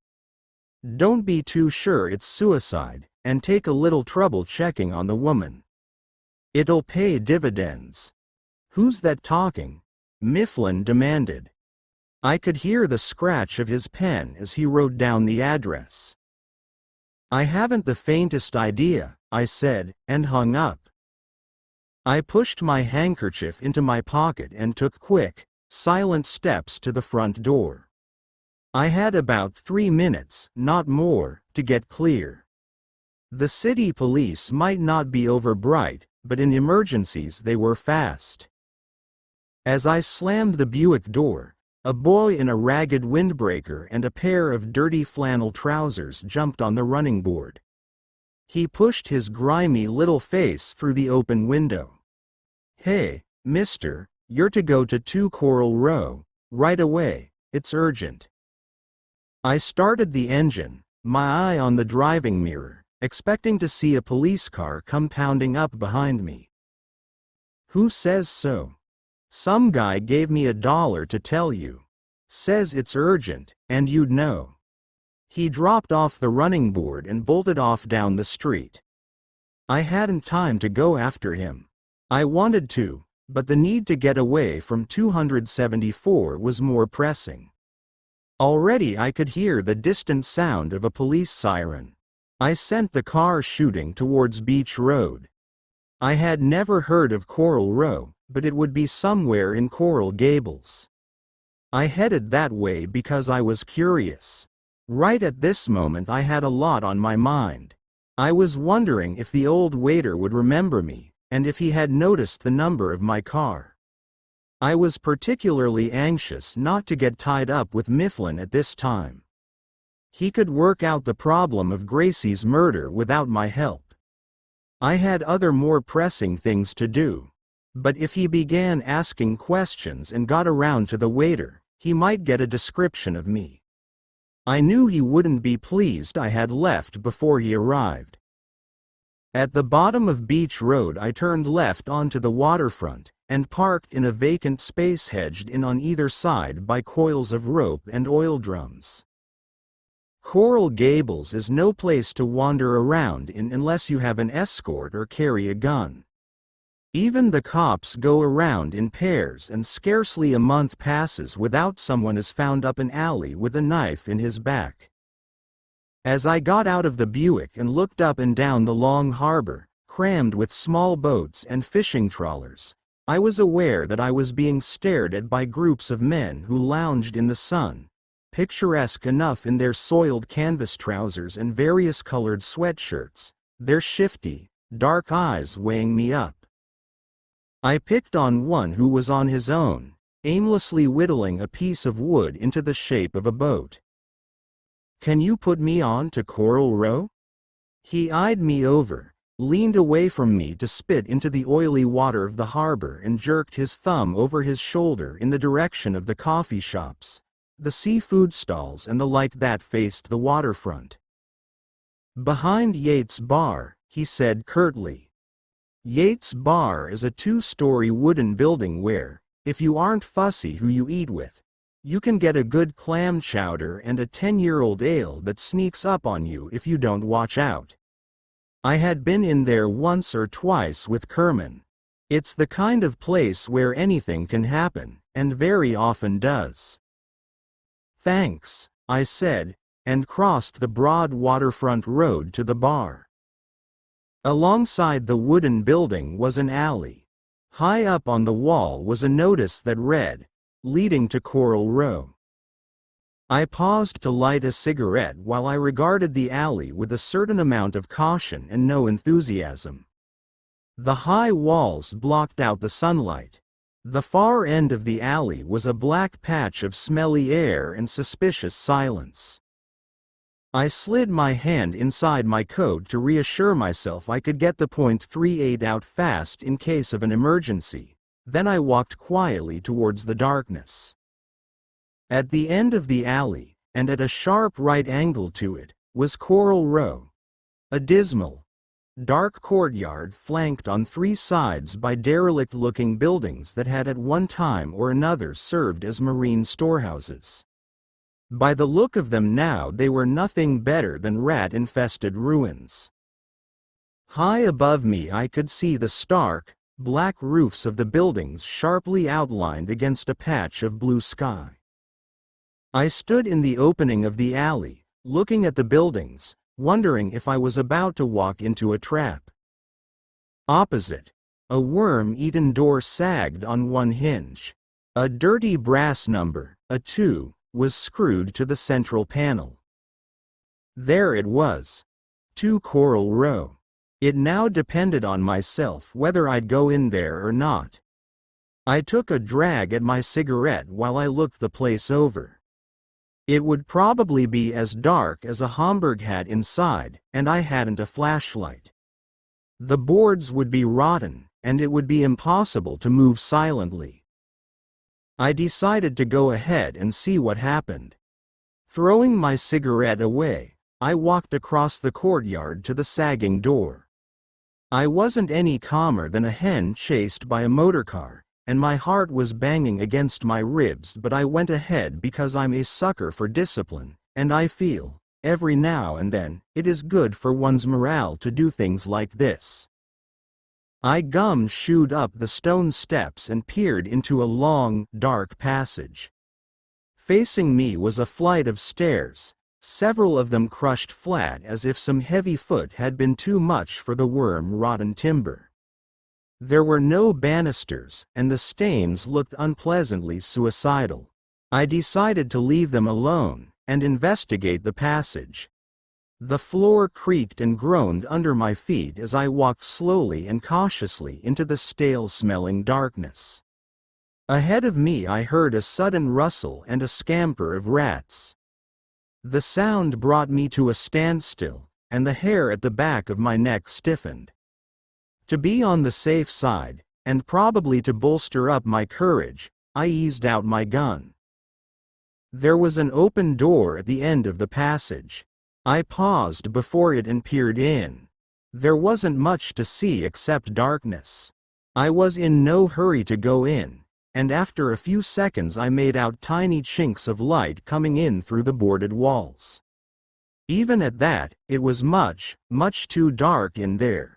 Don't be too sure it's suicide, and take a little trouble checking on the woman. It'll pay dividends. Who's that talking? Mifflin demanded. I could hear the scratch of his pen as he wrote down the address. I haven't the faintest idea, I said, and hung up. I pushed my handkerchief into my pocket and took quick, silent steps to the front door. I had about 3 minutes, not more, to get clear. The city police might not be overbright, but in emergencies they were fast. As I slammed the Buick door, a boy in a ragged windbreaker and a pair of dirty flannel trousers jumped on the running board. He pushed his grimy little face through the open window. Hey, mister, you're to go to 2 Coral Row, right away, it's urgent. I started the engine, my eye on the driving mirror, expecting to see a police car come pounding up behind me. Who says so? Some guy gave me $1 to tell you. Says it's urgent, and you'd know. He dropped off the running board and bolted off down the street. I hadn't time to go after him. I wanted to, but the need to get away from 274 was more pressing. Already I could hear the distant sound of a police siren. I sent the car shooting towards Beach Road. I had never heard of Coral Row, but it would be somewhere in Coral Gables. I headed that way because I was curious. Right at this moment I had a lot on my mind. I was wondering if the old waiter would remember me, and if he had noticed the number of my car. I was particularly anxious not to get tied up with Mifflin at this time. He could work out the problem of Gracie's murder without my help. I had other more pressing things to do. But if he began asking questions and got around to the waiter, he might get a description of me. I knew he wouldn't be pleased I had left before he arrived. At the bottom of Beach Road I turned left onto the waterfront, and parked in a vacant space hedged in on either side by coils of rope and oil drums. Coral Gables is no place to wander around in unless you have an escort or carry a gun. Even the cops go around in pairs, and scarcely a month passes without someone is found up an alley with a knife in his back. As I got out of the Buick and looked up and down the long harbor, crammed with small boats and fishing trawlers, I was aware that I was being stared at by groups of men who lounged in the sun, picturesque enough in their soiled canvas trousers and various colored sweatshirts, their shifty, dark eyes weighing me up. I picked on one who was on his own, aimlessly whittling a piece of wood into the shape of a boat. Can you put me on to Coral Row? He eyed me over, leaned away from me to spit into the oily water of the harbor, and jerked his thumb over his shoulder in the direction of the coffee shops, the seafood stalls and the like that faced the waterfront. Behind Yates Bar, he said curtly. Yates Bar is a 2-story wooden building where, if you aren't fussy who you eat with, you can get a good clam chowder and a 10-year-old ale that sneaks up on you if you don't watch out. I had been in there once or twice with Kerman. It's the kind of place where anything can happen, and very often does. Thanks, I said, and crossed the broad waterfront road to the bar. Alongside the wooden building was an alley. High up on the wall was a notice that read, "Leading to Coral Row." I paused to light a cigarette while I regarded the alley with a certain amount of caution and no enthusiasm. The high walls blocked out the sunlight. The far end of the alley was a black patch of smelly air and suspicious silence. I slid my hand inside my coat to reassure myself I could get the .38 out fast in case of an emergency. Then I walked quietly towards the darkness. At the end of the alley, and at a sharp right angle to it, was Coral Row. A dismal, dark courtyard flanked on three sides by derelict-looking buildings that had at one time or another served as marine storehouses. By the look of them now they were nothing better than rat-infested ruins. High above me I could see the stark, black roofs of the buildings sharply outlined against a patch of blue sky. I stood in the opening of the alley, looking at the buildings, wondering if I was about to walk into a trap. Opposite, a worm-eaten door sagged on one hinge. A dirty brass number, a 2, was screwed to the central panel. There it was. 2 Coral Row. It now depended on myself whether I'd go in there or not. I took a drag at my cigarette while I looked the place over. It would probably be as dark as a Homburg hat inside, and I hadn't a flashlight. The boards would be rotten, and it would be impossible to move silently. I decided to go ahead and see what happened. Throwing my cigarette away, I walked across the courtyard to the sagging door. I wasn't any calmer than a hen chased by a motorcar, and my heart was banging against my ribs, but I went ahead because I'm a sucker for discipline, and I feel, every now and then, it is good for one's morale to do things like this. I gum-shoed up the stone steps and peered into a long, dark passage. Facing me was a flight of stairs, several of them crushed flat as if some heavy foot had been too much for the worm-rotten timber. There were no banisters, and the stains looked unpleasantly suicidal. I decided to leave them alone and investigate the passage. The floor creaked and groaned under my feet as I walked slowly and cautiously into the stale-smelling darkness. Ahead of me I heard a sudden rustle and a scamper of rats. The sound brought me to a standstill, and the hair at the back of my neck stiffened. To be on the safe side, and probably to bolster up my courage, I eased out my gun. There was an open door at the end of the passage. I paused before it and peered in. There wasn't much to see except darkness. I was in no hurry to go in, and after a few seconds I made out tiny chinks of light coming in through the boarded walls. Even at that, it was much, much too dark in there.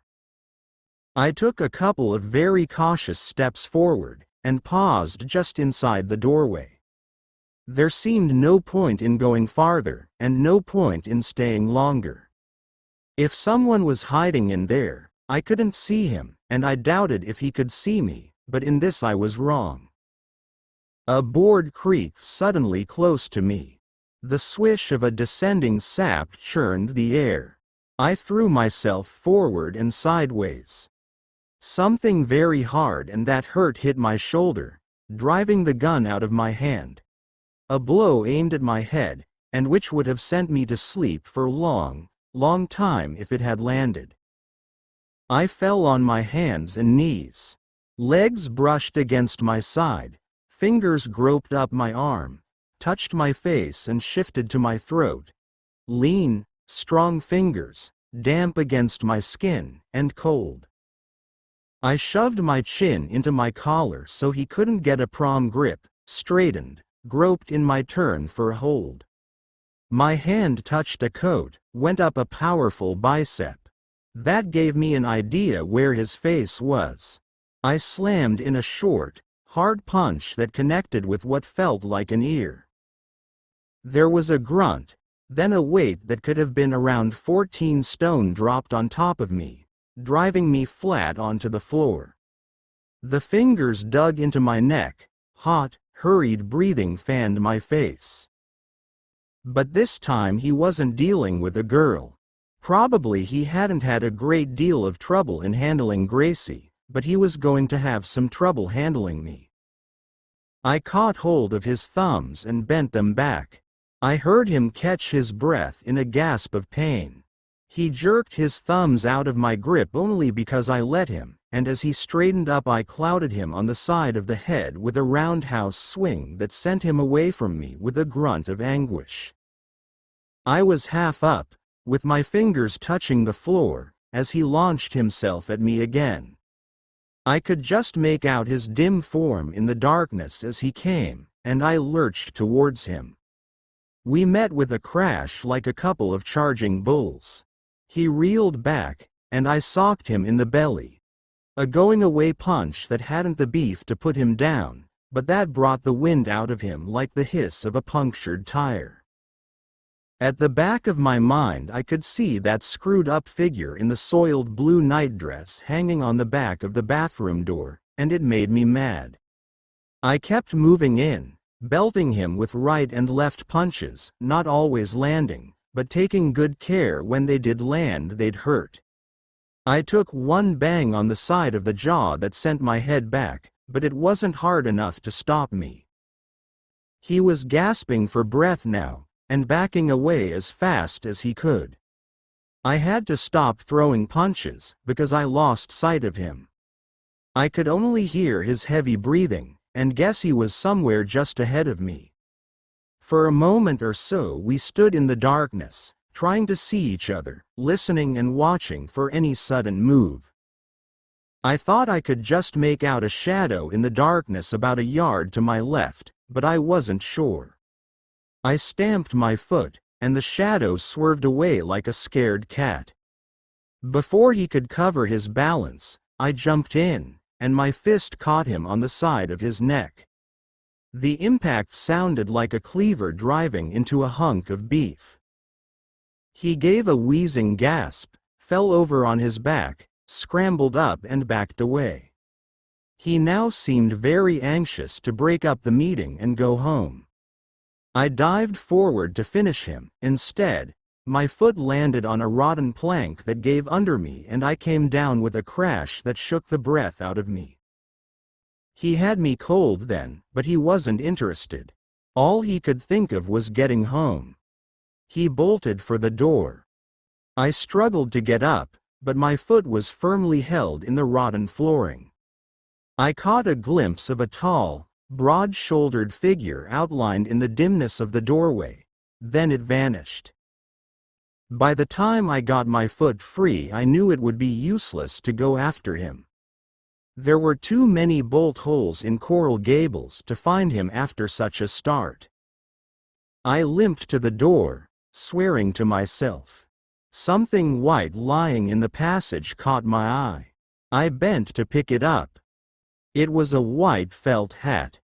I took a couple of very cautious steps forward, and paused just inside the doorway. There seemed no point in going farther, and no point in staying longer. If someone was hiding in there, I couldn't see him, and I doubted if he could see me, but in this I was wrong. A board creaked suddenly close to me. The swish of a descending sap churned the air. I threw myself forward and sideways. Something very hard and that hurt hit my shoulder, driving the gun out of my hand. A blow aimed at my head, and which would have sent me to sleep for a long, long time if it had landed. I fell on my hands and knees. Legs brushed against my side, fingers groped up my arm, touched my face and shifted to my throat. Lean, strong fingers, damp against my skin, and cold. I shoved my chin into my collar so he couldn't get a prom grip, straightened, groped in my turn for a hold. My hand touched a coat, went up a powerful bicep. That gave me an idea where his face was. I slammed in a short, hard punch that connected with what felt like an ear. There was a grunt, then a weight that could have been around 14 stone dropped on top of me, driving me flat onto the floor. The fingers dug into my neck, hot, hurried breathing fanned my face. But this time he wasn't dealing with a girl. Probably he hadn't had a great deal of trouble in handling Gracie, but he was going to have some trouble handling me. I caught hold of his thumbs and bent them back. I heard him catch his breath in a gasp of pain. He jerked his thumbs out of my grip only because I let him, and as he straightened up I clouted him on the side of the head with a roundhouse swing that sent him away from me with a grunt of anguish. I was half up, with my fingers touching the floor, as he launched himself at me again. I could just make out his dim form in the darkness as he came, and I lurched towards him. We met with a crash like a couple of charging bulls. He reeled back, and I socked him in the belly. A going-away punch that hadn't the beef to put him down, but that brought the wind out of him like the hiss of a punctured tire. At the back of my mind I could see that screwed-up figure in the soiled blue nightdress hanging on the back of the bathroom door, and it made me mad. I kept moving in, belting him with right and left punches, not always landing, but taking good care when they did land they'd hurt. I took one bang on the side of the jaw that sent my head back, but it wasn't hard enough to stop me. He was gasping for breath now, and backing away as fast as he could. I had to stop throwing punches, because I lost sight of him. I could only hear his heavy breathing, and guess he was somewhere just ahead of me. For a moment or so we stood in the darkness, trying to see each other, listening and watching for any sudden move. I thought I could just make out a shadow in the darkness about a yard to my left, but I wasn't sure. I stamped my foot, and the shadow swerved away like a scared cat. Before he could cover his balance, I jumped in, and my fist caught him on the side of his neck. The impact sounded like a cleaver driving into a hunk of beef. He gave a wheezing gasp, fell over on his back, scrambled up and backed away. He now seemed very anxious to break up the meeting and go home. I dived forward to finish him. Instead, my foot landed on a rotten plank that gave under me and I came down with a crash that shook the breath out of me. He had me cold then, but he wasn't interested. All he could think of was getting home. He bolted for the door. I struggled to get up, but my foot was firmly held in the rotten flooring. I caught a glimpse of a tall, broad-shouldered figure outlined in the dimness of the doorway, then it vanished. By the time I got my foot free I knew it would be useless to go after him. There were too many bolt holes in Coral Gables to find him after such a start. I limped to the door, swearing to myself. Something white lying in the passage caught my eye. I bent to pick it up. It was a white felt hat.